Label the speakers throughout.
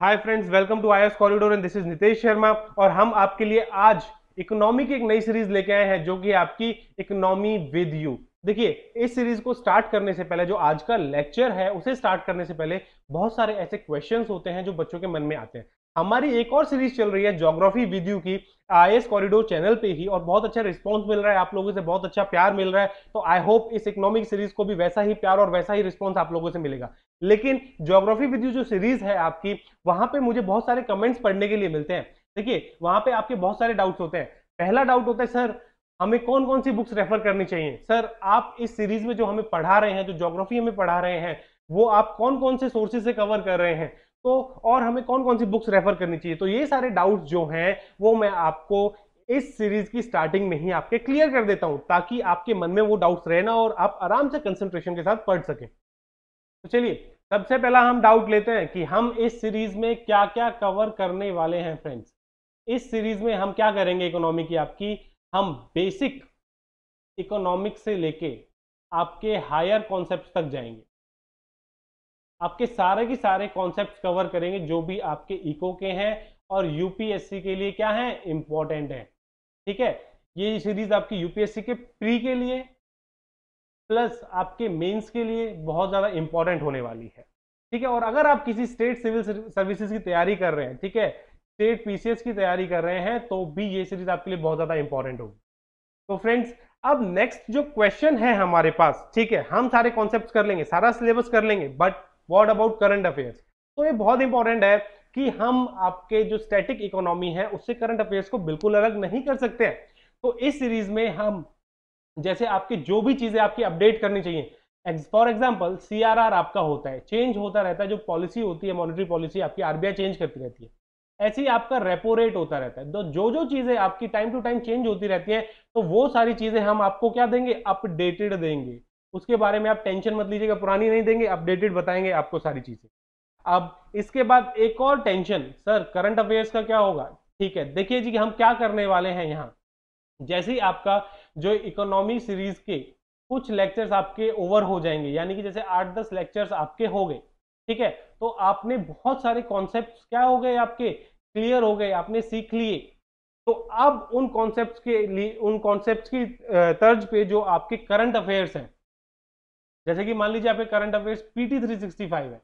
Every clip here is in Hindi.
Speaker 1: Hi friends, welcome to IAS corridor and this is Nitesh Sharma. और हम आपके लिए आज इकोनॉमी की एक नई सीरीज लेके आए हैं जो कि आपकी इकोनॉमी विद यू। देखिए, इस सीरीज को स्टार्ट करने से पहले, जो आज का लेक्चर है उसे स्टार्ट करने से पहले बहुत सारे ऐसे क्वेश्चंस होते हैं जो बच्चों के मन में आते हैं। हमारी एक और सीरीज चल रही है ज्योग्राफी विद यू की आईएएस कॉरिडोर चैनल पे ही, और बहुत अच्छा रिस्पॉन्स मिल रहा है, आप लोगों से बहुत अच्छा प्यार मिल रहा है। तो आई होप इस इकोनॉमिक सीरीज को भी वैसा ही प्यार और वैसा ही रिस्पॉन्स आप लोगों से मिलेगा। लेकिन ज्योग्राफी विद यू जो सीरीज है आपकी, वहां पे मुझे बहुत सारे कमेंट्स पढ़ने के लिए मिलते हैं। देखिए, वहां पे आपके बहुत सारे डाउट्स होते हैं। पहला डाउट होता है, सर हमें कौन कौन सी बुक्स रेफर करनी चाहिए। सर आप इस सीरीज में जो हमें पढ़ा रहे हैं, जो ज्योग्राफी हमें पढ़ा रहे हैं, वो आप कौन कौन से सोर्सेज से कवर कर रहे हैं, तो और हमें कौन कौन सी बुक्स रेफर करनी चाहिए। तो ये सारे डाउट्स जो हैं वो मैं आपको इस सीरीज की स्टार्टिंग में ही आपके क्लियर कर देता हूं, ताकि आपके मन में वो डाउट्स रहे ना और आप आराम से कंसंट्रेशन के साथ पढ़ सकें। तो चलिए, सबसे पहला हम डाउट लेते हैं कि हम इस सीरीज में क्या क्या कवर करने वाले हैं। फ्रेंड्स, इस सीरीज में हम क्या करेंगे इकोनॉमी की आपकी, हम बेसिक इकोनॉमिक्स से लेके आपके हायर कॉन्सेप्ट्स तक जाएंगे। आपके सारे के सारे कॉन्सेप्ट्स कवर करेंगे जो भी आपके इको के हैं और यूपीएससी के लिए क्या है, इंपॉर्टेंट है। ठीक है, ये सीरीज आपकी यूपीएससी के प्री के लिए प्लस आपके मेंस के लिए बहुत ज्यादा इंपॉर्टेंट होने वाली है। ठीक है, और अगर आप किसी स्टेट सिविल सर्विसेज की तैयारी कर रहे हैं, ठीक है, स्टेट पीसीएस की तैयारी कर रहे हैं, तो भी ये सीरीज आपके लिए बहुत ज्यादा इंपॉर्टेंट होगी। तो फ्रेंड्स, अब नेक्स्ट जो क्वेश्चन है हमारे पास, ठीक है, हम सारे कॉन्सेप्ट्स कर लेंगे, सारा सिलेबस कर लेंगे, but what about current affairs. तो ये बहुत इंपॉर्टेंट है कि हम आपके जो स्टैटिक इकोनॉमी है उससे करंट अफेयर्स को बिल्कुल अलग नहीं कर सकते हैं। तो इस सीरीज में हम जैसे आपकी जो भी चीजें आपकी अपडेट करनी चाहिए, फॉर एग्जांपल सीआरआर आपका होता है, चेंज होता रहता है, जो पॉलिसी होती है मॉनेटरी पॉलिसी आपकी आरबीआई चेंज करती रहती है, ऐसे ही आपका रेपो रेट होता रहता है। तो जो जो चीजें आपकी टाइम टू टाइम चेंज होती रहती हैं, तो वो सारी चीजें हम आपको क्या देंगे, अपडेटेड देंगे। उसके बारे में आप टेंशन मत लीजिएगा, पुरानी नहीं देंगे, अपडेटेड बताएंगे आपको सारी चीजें। अब इसके बाद एक और टेंशन, सर करंट अफेयर्स का क्या होगा। ठीक है, देखिए जी कि हम क्या करने वाले हैं यहाँ। जैसे ही आपका जो इकोनॉमी सीरीज के कुछ लेक्चर्स आपके ओवर हो जाएंगे, यानी कि जैसे 8-10 लेक्चर्स आपके हो गए, ठीक है, तो आपने बहुत सारे कॉन्सेप्ट्स क्या हो गए, आपके क्लियर हो गए, आपने सीख लिए। तो अब उन कॉन्सेप्ट्स के लिए, उन कॉन्सेप्ट्स की तर्ज पे जो आपके करंट अफेयर्स हैं, जैसे कि मान लीजिए आपके करंट अफेयर्स पीटी 365 है,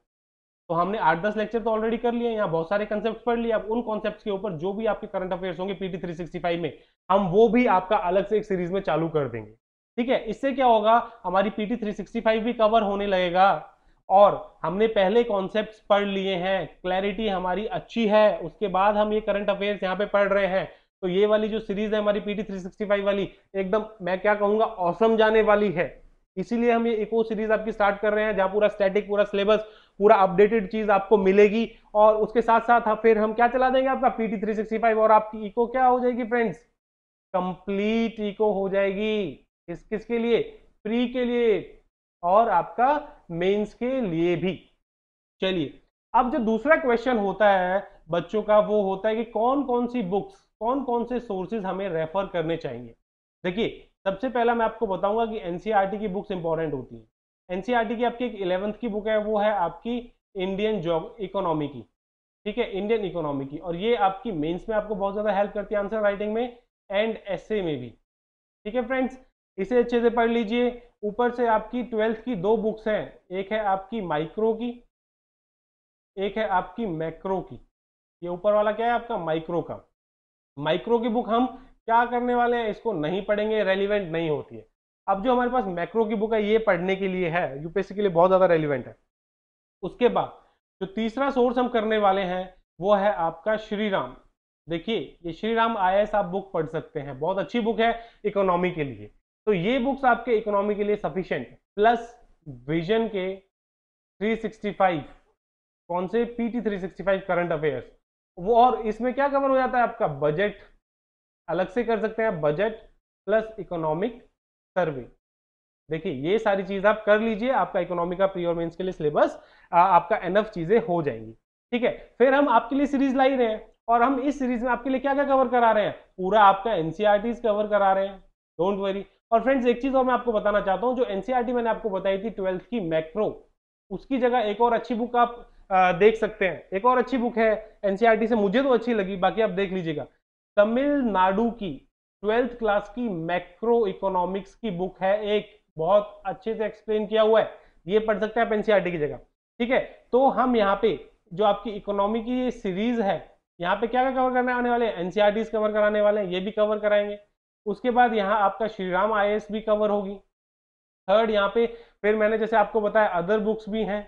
Speaker 1: तो हमने 8-10 लेक्चर तो ऑलरेडी कर लिए, यहाँ बहुत सारे कंसेप्ट पढ़ लिए। अब उन कॉन्सेप्ट्स के ऊपर जो भी आपके करंट अफेयर्स होंगे पीटी 365 में, हम वो भी आपका अलग से एक सीरीज में चालू कर देंगे। ठीक है, इससे क्या होगा, हमारी पीटी 365 भी कवर होने लगेगा, और हमने पहले कॉन्सेप्ट्स पढ़ लिए हैं, क्लैरिटी हमारी अच्छी है, उसके बाद हम ये करंट अफेयर्स यहाँ पे पढ़ रहे हैं। तो ये वाली जो सीरीज है हमारी पीटी 365 वाली, एकदम मैं क्या कहूंगा, औसम जाने वाली है। इसीलिए हम ये इको सीरीज आपकी स्टार्ट कर रहे हैं, जहां पूरा स्टैटिक, पूरा सिलेबस, पूरा अपडेटेड चीज आपको मिलेगी। और उसके साथ साथ फिर हम क्या चला देंगे, आपका पीटी 365, और आपकी इको क्या हो जाएगी फ्रेंड्स, कंप्लीट इको हो जाएगी। किसके लिए, प्री के लिए और आपका मेंस के लिए भी। चलिए, अब जो दूसरा क्वेश्चन होता है बच्चों का, वो होता है कि कौन कौन सी बुक्स, कौन कौन से सोर्सेज हमें रेफर करने चाहिए। देखिए, सबसे पहला मैं आपको बताऊंगा कि एनसीईआरटी की बुक्स इंपॉर्टेंट होती हैं। एनसीईआरटी की आपकी एक 11th की बुक है, वो है आपकी इंडियन जॉब इकोनॉमी की। ठीक है, इंडियन इकोनॉमी की, और ये आपकी मेंस में आपको बहुत ज्यादा हेल्प करती है आंसर राइटिंग में एंड एसए में भी। ठीक है फ्रेंड्स, इसे अच्छे से पढ़ लीजिए। ऊपर से आपकी 12th की दो बुक्स हैं, एक है आपकी माइक्रो की, एक है आपकी मैक्रो की। ये ऊपर वाला क्या है आपका, माइक्रो का। माइक्रो की बुक हम क्या करने वाले हैं, इसको नहीं पढ़ेंगे, रेलिवेंट नहीं होती है। अब जो हमारे पास मैक्रो की बुक है, ये पढ़ने के लिए है, यूपीएससी के लिए बहुत ज्यादा रेलिवेंट है। उसके बाद जो तीसरा सोर्स हम करने वाले हैं वो है आपका श्री राम। देखिए, ये श्री राम आईएएस आप बुक पढ़ सकते हैं, बहुत अच्छी बुक है इकोनॉमी के लिए। तो ये बुक्स आपके इकोनॉमी के लिए सफिशिएंट, प्लस विजन के 365, कौन से, पीटी 365 करंट अफेयर्स वो। और इसमें क्या कवर हो जाता है आपका, बजट अलग से कर सकते हैं, बजट प्लस इकोनॉमिक सर्वे। देखिए, ये सारी चीज आप कर लीजिए, आपका इकोनॉमी का प्री और मेंस के लिए सिलेबस आपका एनफ चीजें हो जाएंगी। ठीक है, फिर हम आपके लिए सीरीज ला ही रहे हैं, और हम इस सीरीज में आपके लिए क्या क्या कवर करा रहे हैं, पूरा आपका एनसीईआरटी कवर करा रहे हैं, डोंट वरी। और फ्रेंड्स, एक चीज और मैं आपको बताना चाहता हूं, जो एनसीईआरटी मैंने आपको बताई थी 12th की मैक्रो, उसकी जगह एक और अच्छी बुक आप देख सकते हैं। एक और अच्छी बुक है एनसीईआरटी से, मुझे तो अच्छी लगी, बाकी आप देख लीजिएगा, तमिलनाडु की 12th क्लास की मैक्रो इकोनॉमिक्स की बुक है, एक बहुत अच्छे से एक्सप्लेन किया हुआ है, ये पढ़ सकते हैं आप एनसीईआरटी की जगह। ठीक है, तो हम यहाँ पे जो आपकी इकोनॉमी की सीरीज है, यहाँ पे क्या क्या कवर करने आने वाले हैं, एनसीईआरटी कवर कराने वाले हैं, ये भी कवर कराएंगे। उसके बाद यहाँ आपका श्रीराम आईएएस भी कवर होगी। थर्ड यहाँ पे फिर मैंने जैसे आपको बताया अदर बुक्स भी हैं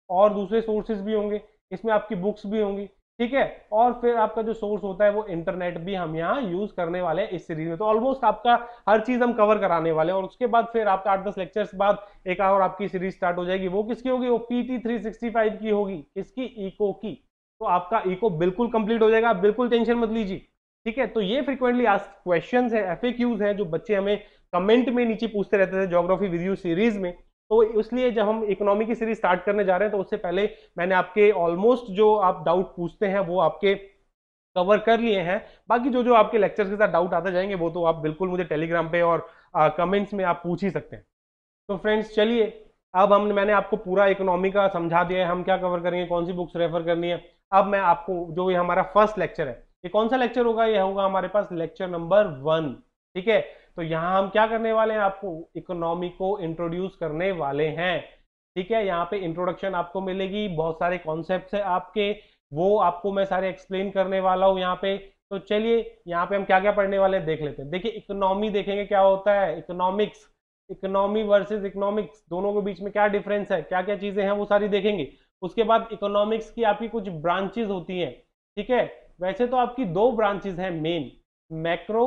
Speaker 1: और दूसरे सोर्सेज भी होंगे, इसमें आपकी बुक्स भी होंगी। ठीक है, और फिर आपका जो सोर्स होता है वो इंटरनेट भी हम यहाँ यूज करने वाले हैं इस सीरीज में। तो ऑलमोस्ट आपका हर चीज हम कवर कराने वाले हैं, और उसके बाद फिर आपका 8-10 लेक्चर्स बाद एक और आपकी सीरीज स्टार्ट हो जाएगी। वो किसकी होगी? वो पीटी 365 की होगी, इसकी इको की। तो आपका इको बिल्कुल कंप्लीट हो जाएगा, आप बिल्कुल टेंशन मत लीजिए। ठीक है, तो ये फ्रीक्वेंटली आस्क्ड क्वेश्चंस है, एफएक्यूज है, जो बच्चे हमें कमेंट में नीचे पूछते रहते थे ज्योग्राफी विद यू सीरीज में। तो इसलिए जब हम इकोनॉमी की सीरीज स्टार्ट करने जा रहे हैं तो उससे पहले मैंने आपके ऑलमोस्ट जो आप डाउट पूछते हैं वो आपके कवर कर लिए हैं। बाकी जो जो आपके लेक्चर्स के साथ डाउट आते जाएंगे वो तो आप बिल्कुल मुझे टेलीग्राम पे और कमेंट्स में आप पूछ ही सकते हैं। तो फ्रेंड्स चलिए, अब मैंने आपको पूरा इकोनॉमी का समझा दिया है, हम क्या कवर करेंगे, कौन सी बुक्स रेफर करनी है। अब मैं आपको जो ये हमारा फर्स्ट लेक्चर है, ये कौन सा लेक्चर होगा? ये होगा हमारे पास लेक्चर नंबर 1। ठीक है, तो यहाँ हम क्या करने वाले हैं, आपको इकोनॉमी को इंट्रोड्यूस करने वाले हैं। ठीक है, यहाँ पे इंट्रोडक्शन आपको मिलेगी, बहुत सारे कॉन्सेप्ट्स है आपके, वो आपको मैं सारे एक्सप्लेन करने वाला हूँ यहाँ पे। तो चलिए यहाँ पे हम क्या क्या पढ़ने वाले हैं देख लेते हैं। देखिए, इकोनॉमी देखेंगे क्या होता है, इकोनॉमिक्स, इकोनॉमी वर्सेस इकोनॉमिक्स, दोनों के बीच में क्या डिफरेंस है, क्या क्या चीजें हैं, वो सारी देखेंगे। उसके बाद इकोनॉमिक्स की आपकी कुछ ब्रांचेस होती हैं। ठीक है, वैसे तो आपकी 2 ब्रांचेस हैं मेन, मैक्रो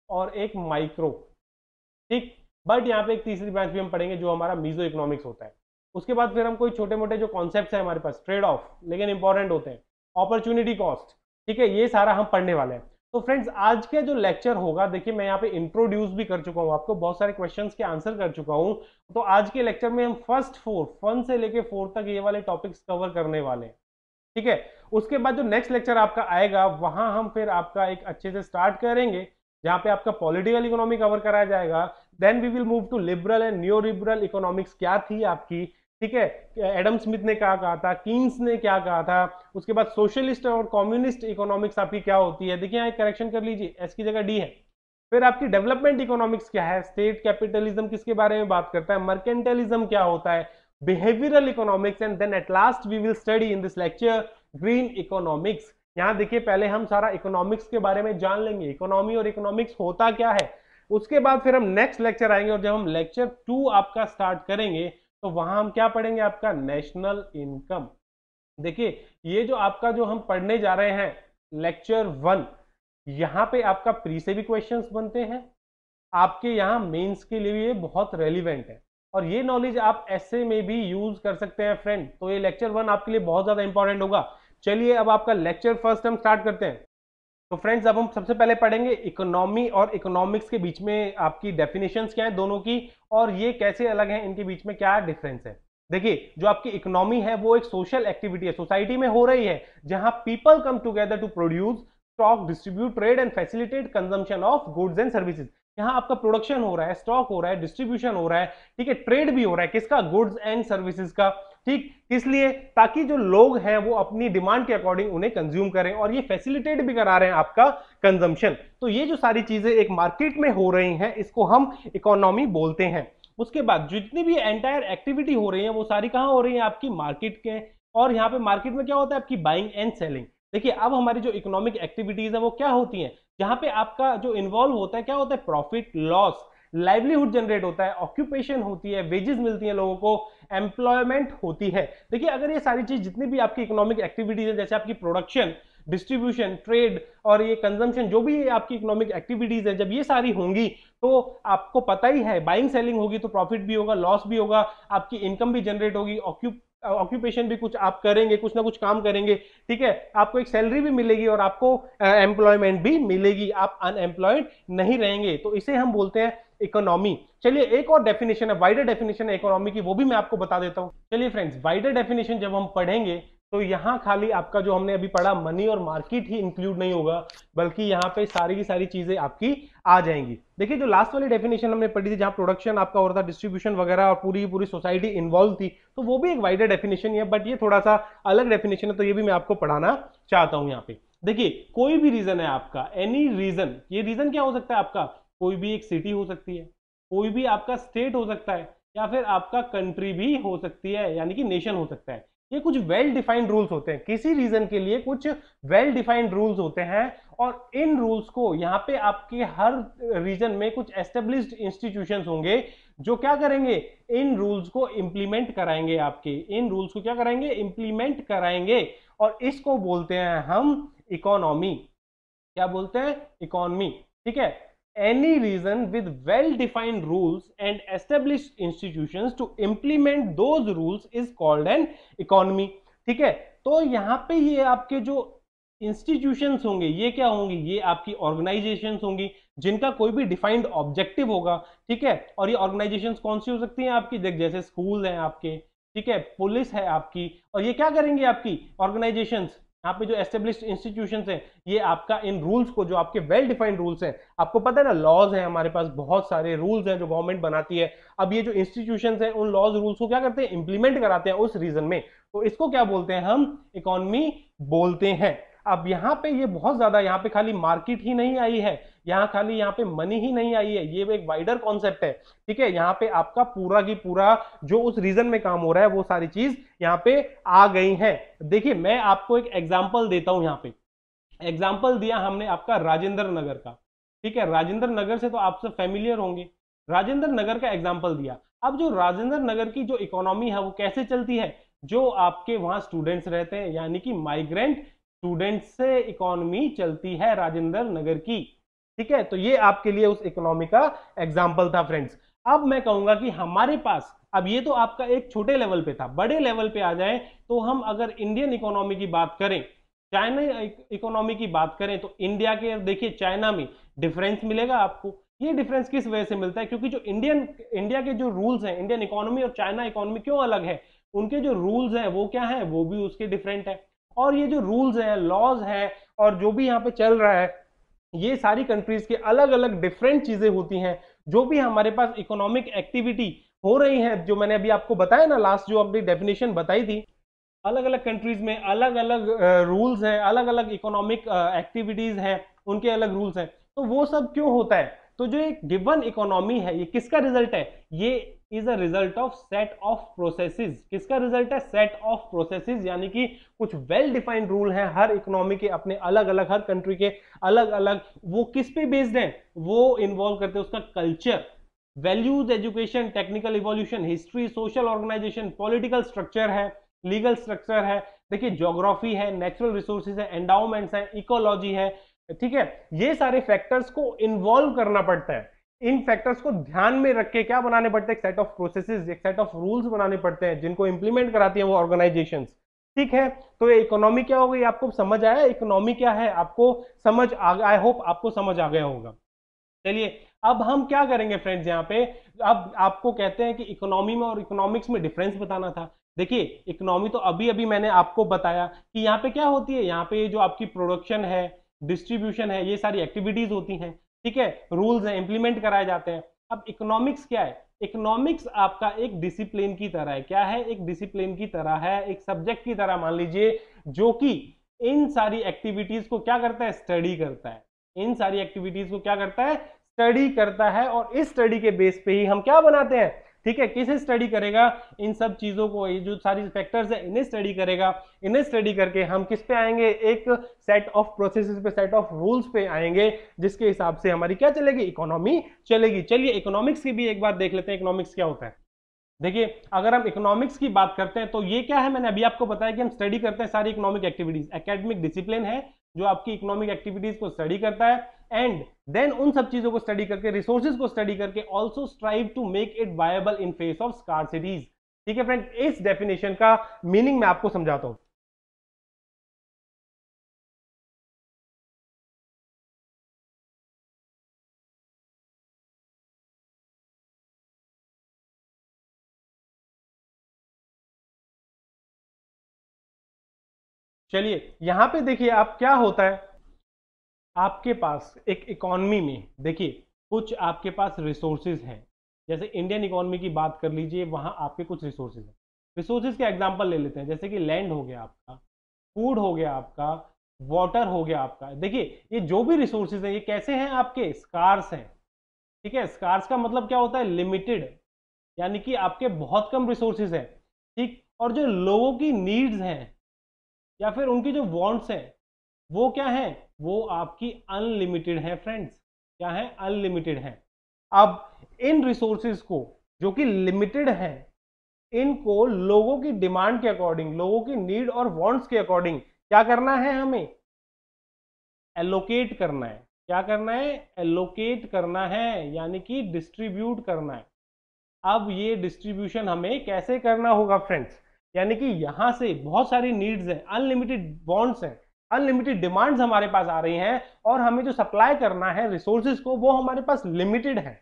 Speaker 1: और एक माइक्रो। ठीक, बट यहाँ पे एक तीसरी ब्रांच भी हम पढ़ेंगे जो हमारा मीजो इकोनॉमिक्स होता है। उसके बाद फिर हम कोई छोटे मोटे जो कॉन्सेप्ट्स हैं हमारे पास, ट्रेड ऑफ, लेकिन इंपॉर्टेंट होते हैं, अपॉर्चुनिटी कॉस्ट। ठीक है, ये सारा हम पढ़ने वाले हैं। तो फ्रेंड्स आज का जो लेक्चर होगा, देखिए मैं यहाँ पे इंट्रोड्यूस भी कर चुका हूँ आपको, बहुत सारे क्वेश्चंस के आंसर कर चुका हूँ। तो आज के लेक्चर में हम फर्स्ट 4 1 से लेके 4 तक ये वाले टॉपिक्स कवर करने वाले हैं। ठीक है, उसके बाद जो नेक्स्ट लेक्चर आपका आएगा वहां हम फिर आपका एक अच्छे से स्टार्ट करेंगे, जहां पे आपका पॉलिटिकल इकोनॉमी कवर कराया जाएगा। Then we will move to liberal and new liberal economics क्या थी आपकी। ठीक है, एडम स्मिथ ने क्या कहा था, कीन्स ने क्या कहा था। उसके बाद सोशलिस्ट और कम्युनिस्ट इकोनॉमिक्स आपकी क्या होती है, देखिए यहाँ एक करेक्शन कर लीजिए, एस की जगह डी है। फिर आपकी डेवलपमेंट इकोनॉमिक्स क्या है, स्टेट कैपिटलिज्म किसके बारे में बात करता है, मर्केंटलिज्म क्या होता है, behavioural economics, and then at last we will study in this lecture green economics. यहाँ देखिए पहले हम सारा इकोनॉमिक्स के बारे में जान लेंगे, इकोनॉमी और इकोनॉमिक्स होता क्या है। उसके बाद फिर हम नेक्स्ट लेक्चर आएंगे, और जब हम लेक्चर 2 आपका स्टार्ट करेंगे तो वहां हम क्या पढ़ेंगे, आपका नेशनल इनकम। देखिए ये जो आपका जो हम पढ़ने जा रहे हैं लेक्चर 1, यहाँ पे आपका प्री से भी क्वेश्चंस बनते हैं, आपके यहाँ मेंस के लिए ये बहुत रेलिवेंट है, और ये नॉलेज आप ऐसे में भी यूज कर सकते हैं फ्रेंड। तो ये लेक्चर 1 आपके लिए बहुत ज्यादा इंपॉर्टेंट होगा। चलिए अब आपका लेक्चर फर्स्ट हम स्टार्ट करते हैं। तो फ्रेंड्स अब हम सबसे पहले पढ़ेंगे इकोनॉमी और इकोनॉमिक्स के बीच में आपकी डेफिनेशंस क्या है दोनों की, और ये कैसे अलग हैं, इनके बीच में क्या डिफरेंस है। देखिए जो आपकी इकोनॉमी है वो एक सोशल एक्टिविटी है, सोसाइटी में हो रही है, जहां people come together to produce, stock, distribute, trade and facilitate consumption of goods and services. यहाँ आपका प्रोडक्शन हो रहा है, स्टॉक हो रहा है, डिस्ट्रीब्यूशन हो रहा है, ठीक है, ट्रेड भी हो रहा है, किसका, गुड्स एंड सर्विसेज का। ठीक, इसलिए ताकि जो लोग हैं वो अपनी डिमांड के अकॉर्डिंग उन्हें कंज्यूम करें, और ये फैसिलिटेट भी करा रहे हैं आपका कंजम्पशन। तो ये जो सारी चीजें एक मार्केट में हो रही हैं इसको हम इकोनॉमी बोलते हैं। उसके बाद जितनी भी एंटायर एक्टिविटी हो रही है वो सारी कहाँ हो रही है, आपकी मार्केट के, और यहाँ पे मार्केट में क्या होता है, आपकी बाइंग एंड सेलिंग। देखिए अब हमारी जो इकोनॉमिक एक्टिविटीज है वो क्या होती हैं, जहां पे आपका जो इन्वॉल्व होता है क्या होता है, प्रॉफिट लॉस, लाइवलीहुड जनरेट होता है, ऑक्यूपेशन होती है, वेजेस मिलती हैं लोगों को, एम्प्लॉयमेंट होती है। देखिए अगर ये सारी चीज जितनी भी आपकी इकोनॉमिक एक्टिविटीज है, जैसे आपकी प्रोडक्शन, डिस्ट्रीब्यूशन, ट्रेड और ये कंजम्पशन, जो भी आपकी इकोनॉमिक एक्टिविटीज है, जब ये सारी होंगी तो आपको पता ही है बाइंग सेलिंग होगी तो प्रॉफिट भी होगा, लॉस भी होगा, आपकी इनकम भी जनरेट होगी, ऑक्यूपेशन भी कुछ आप करेंगे, कुछ ना कुछ काम करेंगे, ठीक है, आपको एक सैलरी भी मिलेगी और आपको एम्प्लॉयमेंट भी मिलेगी, आप अनएम्प्लॉयड नहीं रहेंगे। तो इसे हम बोलते हैं इकोनॉमी। चलिए एक और डेफिनेशन है, वाइडर डेफिनेशन है इकोनॉमी की, वो भी मैं आपको बता देता हूं। चलिए फ्रेंड्स, वाइडर डेफिनेशन जब हम पढ़ेंगे तो यहाँ खाली आपका जो हमने अभी पढ़ा मनी और मार्केट ही इंक्लूड नहीं होगा, बल्कि यहाँ पे सारी की सारी चीजें आपकी आ जाएंगी। देखिए जो लास्ट वाली डेफिनेशन हमने पढ़ी थी, जहां प्रोडक्शन आपका हो रहा था, डिस्ट्रीब्यूशन वगैरह, और पूरी पूरी सोसाइटी इन्वॉल्व थी, तो वो भी एक वाइडर डेफिनेशन है, बट ये थोड़ा सा अलग डेफिनेशन है, तो ये भी मैं आपको पढ़ाना चाहता हूं यहाँ पे। देखिए कोई भी रीजन है आपका, एनी रीजन, ये रीजन क्या हो सकता है आपका, कोई भी एक सिटी हो सकती है, कोई भी आपका स्टेट हो सकता है, या फिर आपका कंट्री भी हो सकती है, यानी कि नेशन हो सकता है। ये कुछ वेल डिफाइंड रूल्स होते हैं, किसी रीजन के लिए कुछ वेल डिफाइंड रूल्स होते हैं, और इन रूल्स को यहाँ पे आपके हर रीजन में कुछ एस्टेब्लिश्ड इंस्टीट्यूशंस होंगे जो क्या करेंगे, इन रूल्स को इंप्लीमेंट कराएंगे, आपके इन रूल्स को क्या कराएंगे, इंप्लीमेंट कराएंगे, और इसको बोलते हैं हम इकोनॉमी। क्या बोलते हैं, इकोनॉमी। ठीक है, any reason with well defined rules and established institutions to implement those rules is called an economy। ठीक है, तो यहां पे ये आपके जो इंस्टीट्यूशंस होंगे, ये क्या होंगी, ये आपकी ऑर्गेनाइजेशंस होंगी जिनका कोई भी डिफाइंड ऑब्जेक्टिव होगा। ठीक है, और ये ऑर्गेनाइजेशंस कौन सी हो सकती हैं आपकी, जैसे स्कूल हैं आपके, ठीक है, पुलिस है आपकी, और ये क्या करेंगे आपकी ऑर्गेनाइजेशंस, यहाँ पे जो एस्टेब्लिश्ड इंस्टीट्यूशंस हैं, ये आपका इन रूल्स को, जो आपके वेल डिफाइंड रूल्स हैं, आपको पता है ना, लॉज हैं हमारे पास, बहुत सारे रूल्स हैं जो गवर्नमेंट बनाती है, अब ये जो इंस्टीट्यूशंस हैं उन लॉज रूल्स को क्या करते हैं, इंप्लीमेंट कराते हैं उस रीजन में, तो इसको क्या बोलते हैं हम, इकोनॉमी बोलते हैं। अब यहाँ पे ये बहुत ज्यादा, यहाँ पे खाली मार्केट ही नहीं आई है, यहाँ खाली यहाँ पे मनी ही नहीं आई है, ये एक वाइडर कॉन्सेप्ट है। ठीक है, यहाँ पे आपका पूरा की पूरा जो उस रीजन में काम हो रहा है वो सारी चीज यहाँ पे आ गई है। देखिए मैं आपको एक एग्जांपल देता हूं, यहाँ पे एग्जांपल दिया हमने आपका राजेंद्र नगर का। ठीक है, राजेंद्र नगर से तो आप सब फैमिलियर होंगे, राजेंद्र नगर का एग्जांपल दिया। अब जो राजेंद्र नगर की जो इकोनॉमी है वो कैसे चलती है, जो आपके वहां स्टूडेंट्स रहते हैं, यानी कि माइग्रेंट स्टूडेंट्स से इकोनॉमी चलती है राजेंद्र नगर की। ठीक है, तो ये आपके लिए उस इकोनॉमी का एग्जाम्पल था फ्रेंड्स। अब मैं कहूंगा कि हमारे पास, अब ये तो आपका एक छोटे लेवल पे था, बड़े लेवल पे आ जाए तो हम अगर इंडियन इकोनॉमी की बात करें, चाइना इकोनॉमी की बात करें, तो इंडिया के देखिए चाइना में डिफरेंस मिलेगा आपको। ये डिफरेंस किस वजह से मिलता है, क्योंकि जो इंडिया के जो रूल्स हैं, इंडियन इकोनॉमी और चाइना इकोनॉमी क्यों अलग है, उनके जो रूल्स हैं वो क्या है, वो भी उसके डिफरेंट है, और ये जो रूल्स हैं, लॉज हैं, और जो भी यहाँ पे चल रहा है, ये सारी कंट्रीज के अलग अलग डिफरेंट चीजें होती हैं। जो भी हमारे पास इकोनॉमिक एक्टिविटी हो रही है, जो मैंने अभी आपको बताया ना, लास्ट जो अपनी डेफिनेशन बताई थी, अलग अलग कंट्रीज में अलग अलग रूल्स हैं, अलग अलग इकोनॉमिक एक्टिविटीज हैं, उनके अलग रूल्स हैं। तो वो सब क्यों होता है, तो जो एक गिवन इकोनॉमी है, ये किसका रिजल्ट है, ये is a result of set of processes. किसका रिजल्ट है, सेट ऑफ प्रोसेसेस, यानी कि कुछ वेल डिफाइंड रूल हैं हर इकोनॉमी के, अपने अलग अलग, हर कंट्री के अलग अलग। वो किस पे बेस्ड हैं, वो इन्वॉल्व करते हैं उसका culture, values, education, technical evolution, history, social organisation, political structure है, लीगल स्ट्रक्चर है, देखिए ज्योग्राफी है, नेचुरल रिसोर्सेज है, एंडाउमेंट्स है, इकोलॉजी है। ठीक है, ये सारे फैक्टर्स को इन्वॉल्व करना पड़ता है, इन फैक्टर्स को ध्यान में रख के क्या बनाने पड़ते हैं, एक सेट ऑफ प्रोसेसेस, एक सेट ऑफ रूल्स बनाने पड़ते हैं, जिनको इंप्लीमेंट कराती है वो ऑर्गेनाइजेशंस। ठीक है, तो ये इकोनॉमी क्या हो गई, आपको समझ आया इकोनॉमी क्या है, आपको समझ आ गया, आई होप आपको समझ आ गया होगा। चलिए अब हम क्या करेंगे फ्रेंड्स, यहाँ पे अब आपको कहते हैं कि इकोनॉमी में और इकोनॉमिक्स में डिफरेंस बताना था। देखिए इकोनॉमी तो अभी अभी मैंने आपको बताया कि यहाँ पे क्या होती है, यहाँ पे जो आपकी प्रोडक्शन है, डिस्ट्रीब्यूशन है, ये सारी एक्टिविटीज होती हैं। ठीक है, रूल्स हैं, इंप्लीमेंट कराए जाते हैं। अब इकोनॉमिक्स क्या है, इकोनॉमिक्स आपका एक डिसिप्लिन की तरह है। क्या है, एक डिसिप्लिन की तरह है, एक सब्जेक्ट की तरह मान लीजिए, जो कि इन सारी एक्टिविटीज को क्या करता है, स्टडी करता है। इन सारी एक्टिविटीज को क्या करता है, स्टडी करता है, और इस स्टडी के बेस पे ही हम क्या बनाते हैं। ठीक है, किसे स्टडी करेगा, इन सब चीजों को, ये जो सारी फैक्टर्स है इन्हें स्टडी करेगा। इन्हें स्टडी करके हम किस पे आएंगे, एक सेट ऑफ प्रोसेसेस पे, सेट ऑफ रूल्स पे आएंगे, जिसके हिसाब से हमारी क्या चलेगी, इकोनॉमी चलेगी। चलिए इकोनॉमिक्स की भी एक बात देख लेते हैं, इकोनॉमिक्स क्या होता है। देखिए अगर हम इकोनॉमिक्स की बात करते हैं तो ये क्या है, मैंने अभी आपको बताया कि हम स्टडी करते हैं सारी इकोनॉमिक एक्टिविटीज, एकेडमिक डिसिप्लिन है जो आपकी इकोनॉमिक एक्टिविटीज को स्टडी करता है, एंड देन उन सब चीजों को स्टडी करके, रिसोर्सेज को स्टडी करके, also strive to make it viable in face of scarcities. ठीक है फ्रेंड, इस डेफिनेशन का मीनिंग मैं आपको समझाता हूं। चलिए यहां पे देखिए आप क्या होता है, आपके पास एक इकोनॉमी में देखिए कुछ आपके पास रिसोर्सेज हैं। जैसे इंडियन इकोनॉमी की बात कर लीजिए, वहां आपके कुछ रिसोर्सेज हैं। रिसोर्सेज का एग्जांपल ले लेते हैं, जैसे कि लैंड हो गया आपका, फूड हो गया आपका, वाटर हो गया आपका। देखिए ये जो भी रिसोर्सेज हैं ये कैसे हैं, आपके स्कार्स हैं। ठीक है, स्कार्स का मतलब क्या होता है, लिमिटेड, यानी कि आपके बहुत कम रिसोर्सेज हैं। ठीक, और जो लोगों की नीड्स हैं या फिर उनकी जो वांट्स हैं वो क्या है, वो आपकी अनलिमिटेड है फ्रेंड्स। क्या है, अनलिमिटेड है। अब इन रिसोर्सेज को जो कि लिमिटेड है, इनको लोगों की डिमांड के अकॉर्डिंग, लोगों की नीड और वांट्स के अकॉर्डिंग क्या करना है, हमें एलोकेट करना है। क्या करना है, एलोकेट करना है, यानी कि डिस्ट्रीब्यूट करना है। अब ये डिस्ट्रीब्यूशन हमें कैसे करना होगा फ्रेंड्स, यानी कि यहां से बहुत सारी नीड्स हैं, अनलिमिटेड वांट्स हैं, अनलिमिटेड डिमांड्स हमारे पास आ रही हैं, और हमें जो सप्लाई करना है रिसोर्सेज को वो हमारे पास लिमिटेड है।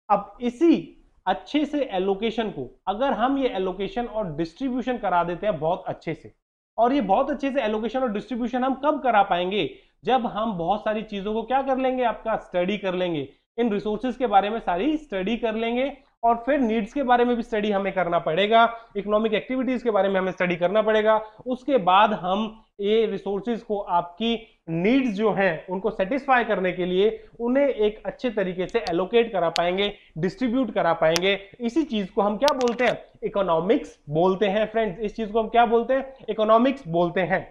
Speaker 1: अब इसी अच्छे से एलोकेशन को अगर हम ये एलोकेशन और डिस्ट्रीब्यूशन करा देते हैं बहुत अच्छे से, और ये बहुत अच्छे से एलोकेशन और डिस्ट्रीब्यूशन हम कब करा पाएंगे, जब हम बहुत सारी चीजों को क्या कर लेंगे, आपका स्टडी कर लेंगे, इन रिसोर्सेज के बारे में सारी स्टडी कर लेंगे, और फिर नीड्स के बारे में भी स्टडी हमें करना पड़ेगा, इकोनॉमिक एक्टिविटीज के बारे में हमें स्टडी करना पड़ेगा। उसके बाद हम ये रिसोर्सेज को आपकी नीड्स जो हैं उनको सेटिस्फाई करने के लिए उन्हें एक अच्छे तरीके से एलोकेट करा पाएंगे, डिस्ट्रीब्यूट करा पाएंगे। इसी चीज को हम क्या बोलते हैं, इकोनॉमिक्स बोलते हैं फ्रेंड्स। इस चीज को हम क्या बोलते हैं, इकोनॉमिक्स बोलते हैं।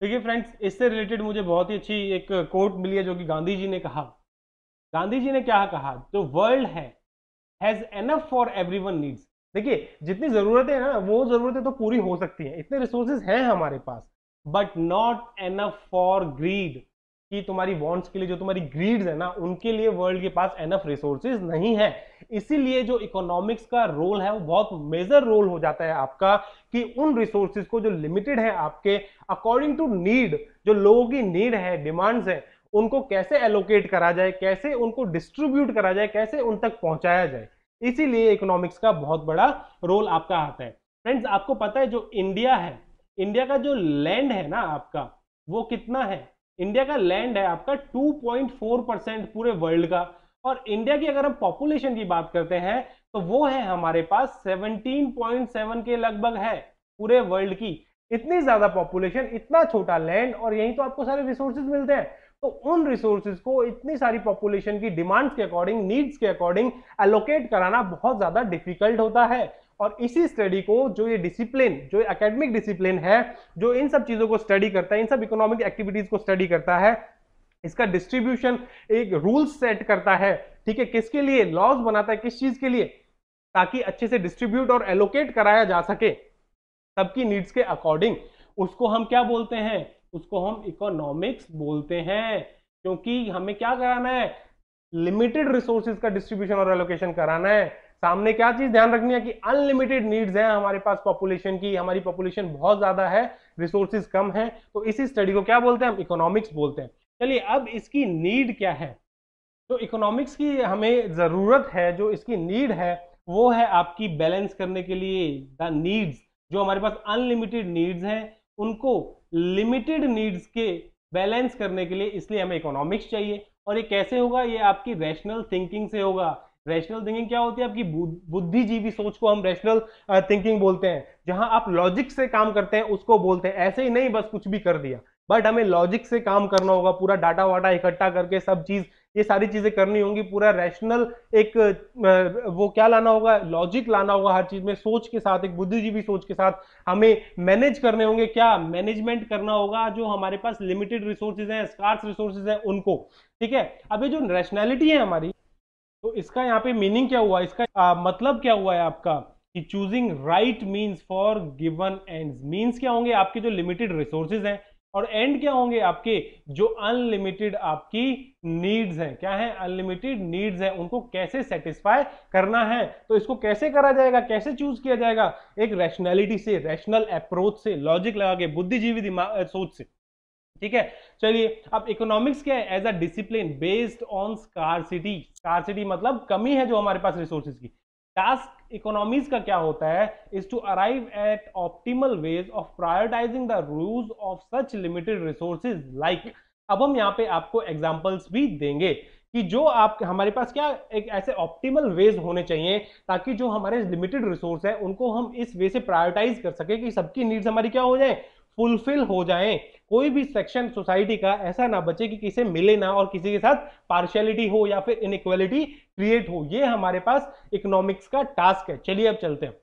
Speaker 1: देखिए फ्रेंड्स, इससे रिलेटेड मुझे बहुत ही अच्छी एक कोट मिली है जो कि गांधी जी ने कहा। गांधी जी ने क्या कहा, जो वर्ल्ड है has enough for everyone needs. देखिए जितनी जरूरतें हैं ना वो जरूरतें तो पूरी हो सकती हैं, इतने रिसोर्सेज हैं हमारे पास, but not enough for greed, कि तुम्हारी वांट्स के लिए, जो तुम्हारी ग्रीड्स है ना उनके लिए वर्ल्ड के पास एनफ रिसोर्सेज नहीं है। इसीलिए जो इकोनॉमिक्स का रोल है वो बहुत मेजर रोल हो जाता है आपका, कि उन रिसोर्सेज को जो लिमिटेड है आपके, अकॉर्डिंग टू नीड, जो लोगों की नीड है, डिमांड्स है, उनको कैसे एलोकेट करा जाए, कैसे उनको डिस्ट्रीब्यूट करा जाए, कैसे उन तक पहुंचाया जाए। इसीलिए इकोनॉमिक्स का बहुत बड़ा रोल आपका आता है। फ्रेंड्स आपको पता है जो इंडिया है, इंडिया का जो लैंड है ना आपका, वो कितना है, इंडिया का लैंड है आपका 2.4% पूरे वर्ल्ड का। और इंडिया की अगर हम पॉपुलेशन की बात करते हैं तो वो है हमारे पास 17.7 के लगभग है पूरे वर्ल्ड की। इतनी ज्यादा पॉपुलेशन, इतना छोटा लैंड, और यहीं तो आपको सारे रिसोर्सेज मिलते हैं। तो उन रिसोर्सेज को इतनी सारी पॉपुलेशन की डिमांड्स के अकॉर्डिंग, नीड्स के अकॉर्डिंग एलोकेट कराना बहुत ज्यादा डिफिकल्ट होता है। और इसी स्टडी को, जो ये डिसिप्लिन, जो एकेडमिक डिसिप्लिन है, जो इन सब चीजों को स्टडी करता है, इन सब इकोनॉमिक एक्टिविटीज को स्टडी करता है, इसका डिस्ट्रीब्यूशन एक रूल्स सेट करता है। ठीक है, किसके लिए लॉज बनाता है, किस चीज के लिए, ताकि अच्छे से डिस्ट्रीब्यूट और एलोकेट कराया जा सके सबकी नीड्स के अकॉर्डिंग, उसको हम क्या बोलते हैं, उसको हम इकोनॉमिक्स बोलते हैं। क्योंकि हमें क्या कराना है, लिमिटेड रिसोर्सेज का डिस्ट्रीब्यूशन और एलोकेशन कराना है। सामने क्या चीज ध्यान रखनी है कि अनलिमिटेड नीड्स हैं हमारे पास पॉपुलेशन की, हमारी पॉपुलेशन बहुत ज्यादा है, रिसोर्सेज कम है, तो इसी स्टडी को क्या बोलते हैं, हम इकोनॉमिक्स बोलते हैं। चलिए अब इसकी नीड क्या है, तो इकोनॉमिक्स की हमें जरूरत है, जो इसकी नीड है वो है आपकी बैलेंस करने के लिए द नीड्स, जो हमारे पास अनलिमिटेड नीड्स हैं उनको लिमिटेड नीड्स के बैलेंस करने के लिए, इसलिए हमें इकोनॉमिक्स चाहिए। और ये कैसे होगा, ये आपकी रैशनल थिंकिंग से होगा। रैशनल थिंकिंग क्या होती है, आपकी बुद्धिजीवी सोच को हम रैशनल थिंकिंग बोलते हैं। जहां आप लॉजिक से काम करते हैं उसको बोलते हैं, ऐसे ही नहीं बस कुछ भी कर दिया, बट हमें लॉजिक से काम करना होगा, पूरा डाटा वाटा इकट्ठा करके सब चीज, ये सारी चीजें करनी होंगी, पूरा रैशनल एक वो क्या लाना होगा, लॉजिक लाना होगा हर चीज में, सोच के साथ, एक बुद्धिजीवी सोच के साथ हमें मैनेज करने होंगे, क्या मैनेजमेंट करना होगा जो हमारे पास लिमिटेड रिसोर्सेज हैं, स्कार्स रिसोर्सेज हैं उनको। ठीक है, अब ये जो रैशनैलिटी है हमारी, तो इसका यहाँ पे मीनिंग क्या हुआ, इसका मतलब क्या हुआ है आपका, कि choosing right means for given ends. Means क्या होंगे, आपके जो लिमिटेड रिसोर्सेज हैं, और एंड क्या होंगे, आपके जो अनलिमिटेड आपकी नीड्स हैं। क्या है, अनलिमिटेड नीड्स हैं, उनको कैसे सेटिस्फाई करना है। तो इसको कैसे करा जाएगा, कैसे चूज किया जाएगा, एक रैशनैलिटी से, रैशनल अप्रोच से, लॉजिक लगा के, बुद्धिजीवी दिमाग सोच से। ठीक है, चलिए अब इकोनॉमिक्स क्या है, as a discipline based on scarcity. Scarcity मतलब कमी है जो हमारे पास रिसोर्सेज की, टास्क इकोनॉमीज का क्या होता है, is to arrive at optimal ways of prioritising the use of such limited resources like. अब हम यहाँ पे आपको एग्जांपल्स भी देंगे कि जो आप हमारे पास क्या एक ऐसे ऑप्टिमल वेज होने चाहिए ताकि जो हमारे लिमिटेड रिसोर्स है उनको हम इस वे से प्रायोरिटाइज कर सके कि सबकी नीड्स हमारी क्या हो जाए, फुलफिल हो जाए। कोई भी सेक्शन सोसाइटी का ऐसा ना बचे कि किसी मिले ना और किसी के साथ पार्शियलिटी हो या फिर इनइक्वालिटी क्रिएट हो। ये हमारे पास इकोनॉमिक्स का टास्क है। चलिए अब चलते हैं।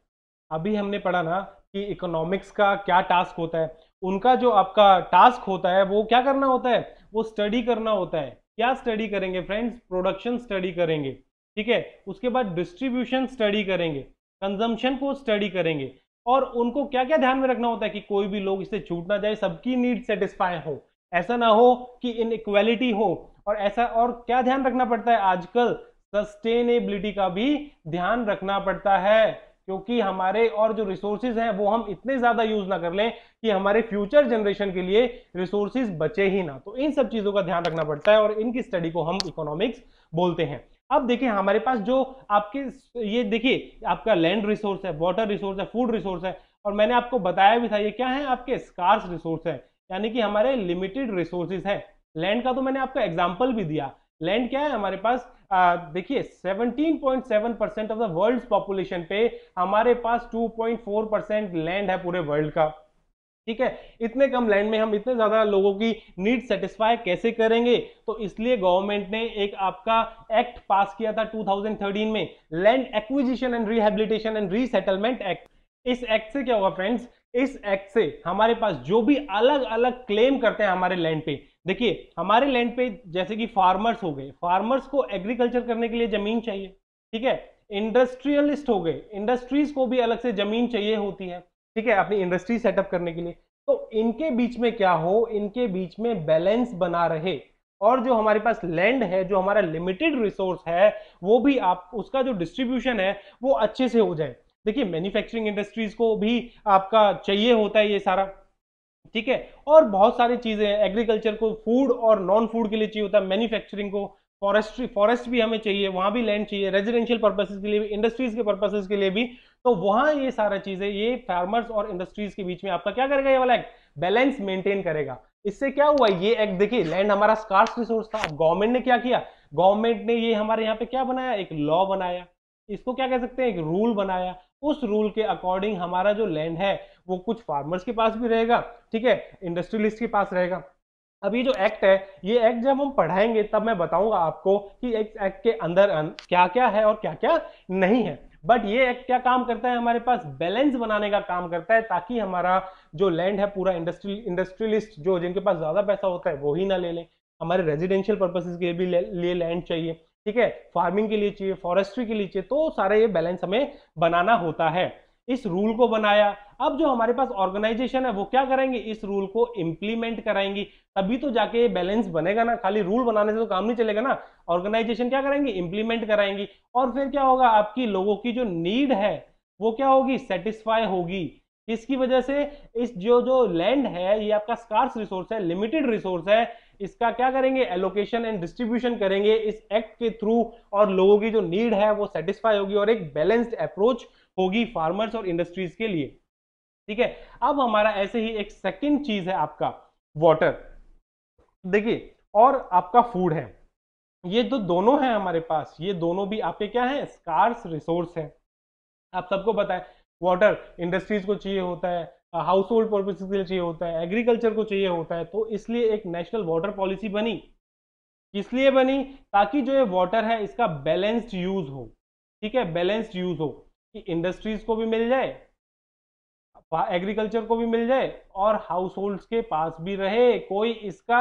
Speaker 1: अभी हमने पढ़ा ना कि इकोनॉमिक्स का क्या टास्क होता है। उनका जो आपका टास्क होता है वो क्या करना होता है, वो स्टडी करना होता है। क्या स्टडी करेंगे फ्रेंड्स, प्रोडक्शन स्टडी करेंगे, ठीक है। उसके बाद डिस्ट्रीब्यूशन स्टडी करेंगे, कंजम्पशन को स्टडी करेंगे, और उनको क्या क्या ध्यान में रखना होता है कि कोई भी लोग इससे छूट ना जाए, सबकी नीड सेटिस्फाई हो, ऐसा ना हो कि इनइक्वालिटी हो। और ऐसा और क्या ध्यान रखना पड़ता है आजकल, सस्टेनेबिलिटी का भी ध्यान रखना पड़ता है, क्योंकि हमारे और जो रिसोर्सेज हैं वो हम इतने ज्यादा यूज ना कर लें कि हमारे फ्यूचर जनरेशन के लिए रिसोर्सेज बचे ही ना। तो इन सब चीजों का ध्यान रखना पड़ता है और इनकी स्टडी को हम इकोनॉमिक्स बोलते हैं। अब देखिए हमारे पास जो आपके ये देखिए आपका लैंड रिसोर्स है, वाटर रिसोर्स है, फूड रिसोर्स है, और मैंने आपको बताया भी था ये क्या है, आपके स्कार्स रिसोर्स है, यानी कि हमारे लिमिटेड रिसोर्सेज है। लैंड का तो मैंने आपको एग्जाम्पल भी दिया। लैंड क्या है हमारे पास, देखिए 17.7% ऑफ द वर्ल्ड पॉपुलेशन पे हमारे पास 2.4% लैंड है पूरे वर्ल्ड का, ठीक है। इतने कम लैंड में हम इतने ज्यादा लोगों की नीड सेटिस्फाई कैसे करेंगे? तो इसलिए गवर्नमेंट ने एक आपका एक्ट पास किया था 2013 में, land acquisition and rehabilitation and resettlement act. इस एक्ट से क्या होगा फ्रेंड्स, इस एक्ट से हमारे पास जो भी अलग अलग क्लेम करते हैं हमारे लैंड पे, देखिए हमारे लैंड पे जैसे कि फार्मर्स हो गए, फार्मर्स को एग्रीकल्चर करने के लिए जमीन चाहिए, ठीक है। इंडस्ट्रियलिस्ट हो गए, इंडस्ट्रीज को भी अलग से जमीन चाहिए होती है, ठीक है, अपनी इंडस्ट्री सेटअप करने के लिए। तो इनके बीच में क्या हो, इनके बीच में बैलेंस बना रहे, और जो हमारे पास लैंड है, जो हमारा लिमिटेड रिसोर्स है, वो भी आप उसका जो डिस्ट्रीब्यूशन है वो अच्छे से हो जाए। देखिए मैन्युफैक्चरिंग इंडस्ट्रीज को भी आपका चाहिए होता है ये सारा, ठीक है। और बहुत सारी चीजें, एग्रीकल्चर को फूड और नॉन फूड के लिए चाहिए होता है, मैन्युफैक्चरिंग को फॉरेस्ट भी हमें चाहिए, वहां भी लैंड चाहिए, रेजिडेंशियल पर्पसेस के लिए भी, इंडस्ट्रीज के पर्पसेस के लिए भी। तो वहां ये सारा चीजें, ये फार्मर्स और इंडस्ट्रीज के बीच में आपका क्या करेगा, ये वाला एक्ट बैलेंस मेंटेन करेगा। इससे क्या हुआ, ये एक्ट देखिए लैंड हमारा स्कार्स रिसोर्स था, गवर्नमेंट ने क्या किया, गवर्नमेंट ने ये हमारे यहाँ पे क्या बनाया, एक लॉ बनाया, इसको क्या कह सकते हैं, एक रूल बनाया। उस रूल के अकॉर्डिंग हमारा जो लैंड है वो कुछ फार्मर्स के पास भी रहेगा, ठीक है, इंडस्ट्रियलिस्ट के पास रहेगा। अब ये जो एक्ट है, ये एक्ट जब हम पढ़ाएंगे तब मैं बताऊंगा आपको कि एक्ट के अंदर क्या क्या है और क्या क्या नहीं है। बट ये एक्ट क्या काम करता है, हमारे पास बैलेंस बनाने का काम करता है, ताकि हमारा जो लैंड है पूरा इंडस्ट्रियलिस्ट जो जिनके पास ज्यादा पैसा होता है वो ही ना ले लें। हमारे रेजिडेंशियल पर्पसेस के भी लिए लैंड चाहिए, ठीक है, फार्मिंग के लिए चाहिए, फॉरेस्ट्री के लिए चाहिए, तो सारे ये बैलेंस हमें बनाना होता है। इस रूल को बनाया। अब जो हमारे पास ऑर्गेनाइजेशन है वो क्या करेंगे, इस रूल को इंप्लीमेंट कराएंगी, तभी तो जाके ये बैलेंस बनेगा ना। खाली रूल बनाने से तो काम नहीं चलेगा ना, ऑर्गेनाइजेशन क्या करेंगे, इंप्लीमेंट कराएंगी, और फिर क्या होगा, आपकी लोगों की जो नीड है वो क्या होगी, सेटिस्फाई होगी। इसकी वजह से इस जो लैंड है, ये आपका स्कार्स रिसोर्स है, लिमिटेड रिसोर्स है, इसका क्या करेंगे, एलोकेशन एंड डिस्ट्रीब्यूशन करेंगे इस एक्ट के थ्रू, और लोगों की जो नीड है वो सेटिस्फाई होगी, और एक बैलेंस्ड अप्रोच होगी फार्मर्स और इंडस्ट्रीज के लिए, ठीक है। अब हमारा ऐसे ही एक सेकंड चीज है आपका वाटर, देखिए, और आपका फूड है। ये जो दोनों हैं हमारे पास, ये दोनों भी आपके क्या है, स्कार्स रिसोर्स है। आप सबको पता है वाटर इंडस्ट्रीज को चाहिए होता है, हाउस होल्ड पर्पसेस के लिए चाहिए होता है, एग्रीकल्चर को चाहिए होता है। तो इसलिए एक नेशनल वाटर पॉलिसी बनी, इसलिए बनी ताकि जो ये वाटर है इसका बैलेंस्ड यूज हो, ठीक है, बैलेंस्ड यूज हो, कि इंडस्ट्रीज को भी मिल जाए, एग्रीकल्चर को भी मिल जाए, और हाउस होल्ड्स के पास भी रहे, कोई इसका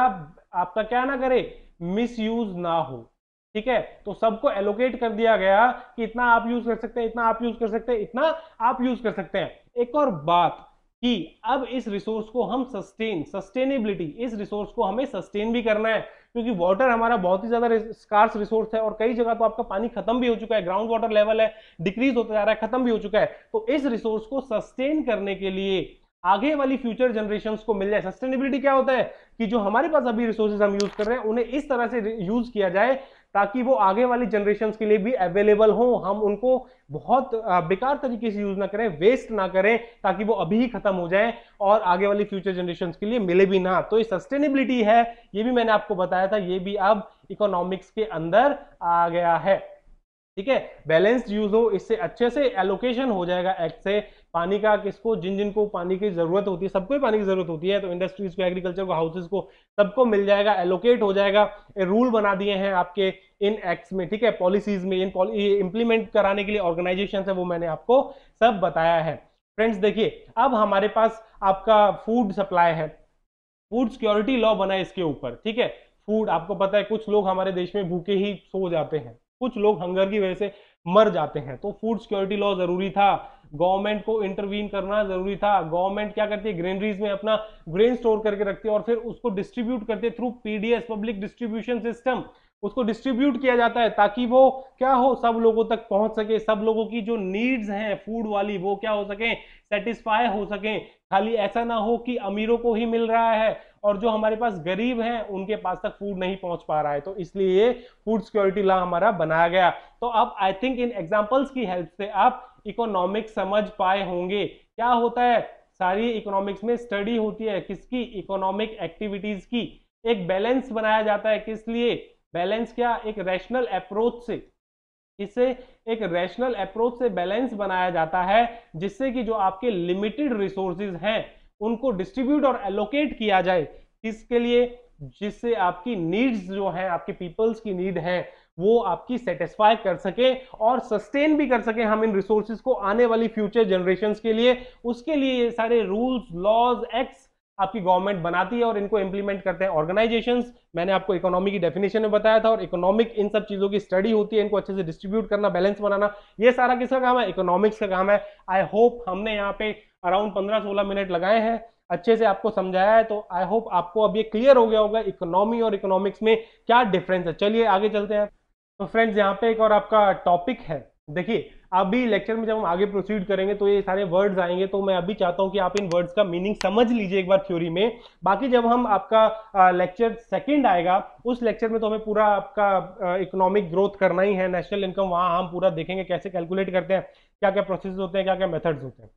Speaker 1: आपका क्या ना करे, मिस यूज ना हो, ठीक है। तो सबको एलोकेट कर दिया गया कि इतना आप यूज कर सकते हैं, इतना आप यूज कर सकते हैं, इतना आप यूज कर सकते हैं। एक और बात कि अब इस रिसोर्स को हम सस्टेनेबिलिटी, इस रिसोर्स को हमें सस्टेन भी करना है, क्योंकि वाटर हमारा बहुत ही ज्यादा स्कार्स रिसोर्स है, और कई जगह तो आपका पानी खत्म भी हो चुका है, ग्राउंड वाटर लेवल है डिक्रीज होता जा रहा है, खत्म भी हो चुका है। तो इस रिसोर्स को सस्टेन करने के लिए आगे वाली फ्यूचर जनरेशंस को मिल जाए। सस्टेनेबिलिटी क्या होता है कि जो हमारे पास अभी रिसोर्सेज हम यूज कर रहे हैं उन्हें इस तरह से यूज किया जाए ताकि वो आगे वाली जनरेशन के लिए भी अवेलेबल हो, हम उनको बहुत बेकार तरीके से यूज ना करें, वेस्ट ना करें, ताकि वो अभी ही खत्म हो जाए और आगे वाली फ्यूचर जनरेशन के लिए मिले भी ना। तो ये सस्टेनेबिलिटी है, ये भी मैंने आपको बताया था, ये भी अब इकोनॉमिक्स के अंदर आ गया है। ठीक है, बैलेंस्ड यूज हो, इससे अच्छे से एलोकेशन हो जाएगा एक्ट से पानी का, किसको, जिन जिन को पानी की जरूरत होती है, सबको ही पानी की जरूरत होती है, तो इंडस्ट्रीज को, एग्रीकल्चर को, हाउसेज को, सबको मिल जाएगा, एलोकेट हो जाएगा। रूल बना दिए हैं आपके इन एक्ट्स में, ठीक है, पॉलिसीज में, इंप्लीमेंट कराने के लिए ऑर्गेनाइजेशन है, वो मैंने आपको सब बताया है। फ्रेंड्स देखिए, अब हमारे पास आपका फूड सप्लाई है, फूड सिक्योरिटी लॉ बना है इसके ऊपर, ठीक है। फूड, आपको पता है कुछ लोग हमारे देश में भूखे ही सो जाते हैं, कुछ लोग हंगर की वजह से मर जाते हैं, तो फूड सिक्योरिटी लॉ जरूरी था, गवर्नमेंट को इंटरवीन करना जरूरी था। गवर्नमेंट क्या करती है, ग्रेनरीज में अपना ग्रेन स्टोर करके रखती है और फिर उसको डिस्ट्रीब्यूट करते हैं through PDS, public distribution system, उसको डिस्ट्रीब्यूट किया जाता है ताकि वो क्या हो, सब लोगों तक पहुंच सके, सब लोगों की जो नीड्स हैं फूड वाली वो क्या हो सके, सेटिस्फाई हो सके। खाली ऐसा ना हो कि अमीरों को ही मिल रहा है और जो हमारे पास गरीब हैं उनके पास तक फूड नहीं पहुंच पा रहा है, तो इसलिए फूड सिक्योरिटी लॉ हमारा बनाया गया। तो अब आई थिंक इन एग्जांपल्स की हेल्प से आप इकोनॉमिक्स समझ पाए होंगे। क्या होता है, सारी इकोनॉमिक्स में स्टडी होती है किसकी, इकोनॉमिक एक्टिविटीज की, एक बैलेंस बनाया जाता है, किस लिए बैलेंस, क्या, एक रैशनल अप्रोच से, इससे एक रैशनल अप्रोच से बैलेंस बनाया जाता है, जिससे कि जो आपके लिमिटेड रिसोर्सेज हैं उनको डिस्ट्रीब्यूट और एलोकेट किया जाए, किसके लिए, जिससे आपकी नीड्स जो है, आपके पीपल्स की नीड है, वो आपकी सेटिस्फाई कर सके और सस्टेन भी कर सके हम इन रिसोर्सेज को आने वाली फ्यूचर जनरेशंस के लिए। उसके लिए ये सारे रूल्स, लॉज, एक्ट्स आपकी गवर्नमेंट बनाती है और इनको इंप्लीमेंट करते हैं ऑर्गेनाइजेशंस। मैंने आपको इकोनॉमी की डेफिनेशन में बताया था, और इकोनॉमिक इन सब चीजों की स्टडी होती है, इनको अच्छे से डिस्ट्रीब्यूट करना, बैलेंस बनाना, ये सारा किसका काम है, इकोनॉमिक्स का काम है। आई होप हमने यहाँ पे अराउंड 15-16 मिनट लगाए हैं, अच्छे से आपको समझाया है, तो आई होप आपको अब ये क्लियर हो गया होगा इकोनॉमी और इकोनॉमिक्स में क्या डिफरेंस है। चलिए आगे चलते हैं। तो फ्रेंड्स यहाँ पे एक और आपका टॉपिक है, देखिए अभी लेक्चर में जब हम आगे प्रोसीड करेंगे तो ये सारे वर्ड्स आएंगे, तो मैं अभी चाहता हूं कि आप इन वर्ड्स का मीनिंग समझ लीजिए एक बार थ्योरी में। बाकी जब हम आपका लेक्चर सेकंड आएगा, उस लेक्चर में तो हमें पूरा आपका इकोनॉमिक ग्रोथ करना ही है, नेशनल इनकम, वहां हम पूरा देखेंगे कैसे कैलकुलेट करते हैं, क्या क्या प्रोसेस होते हैं, क्या क्या मेथड्स होते हैं,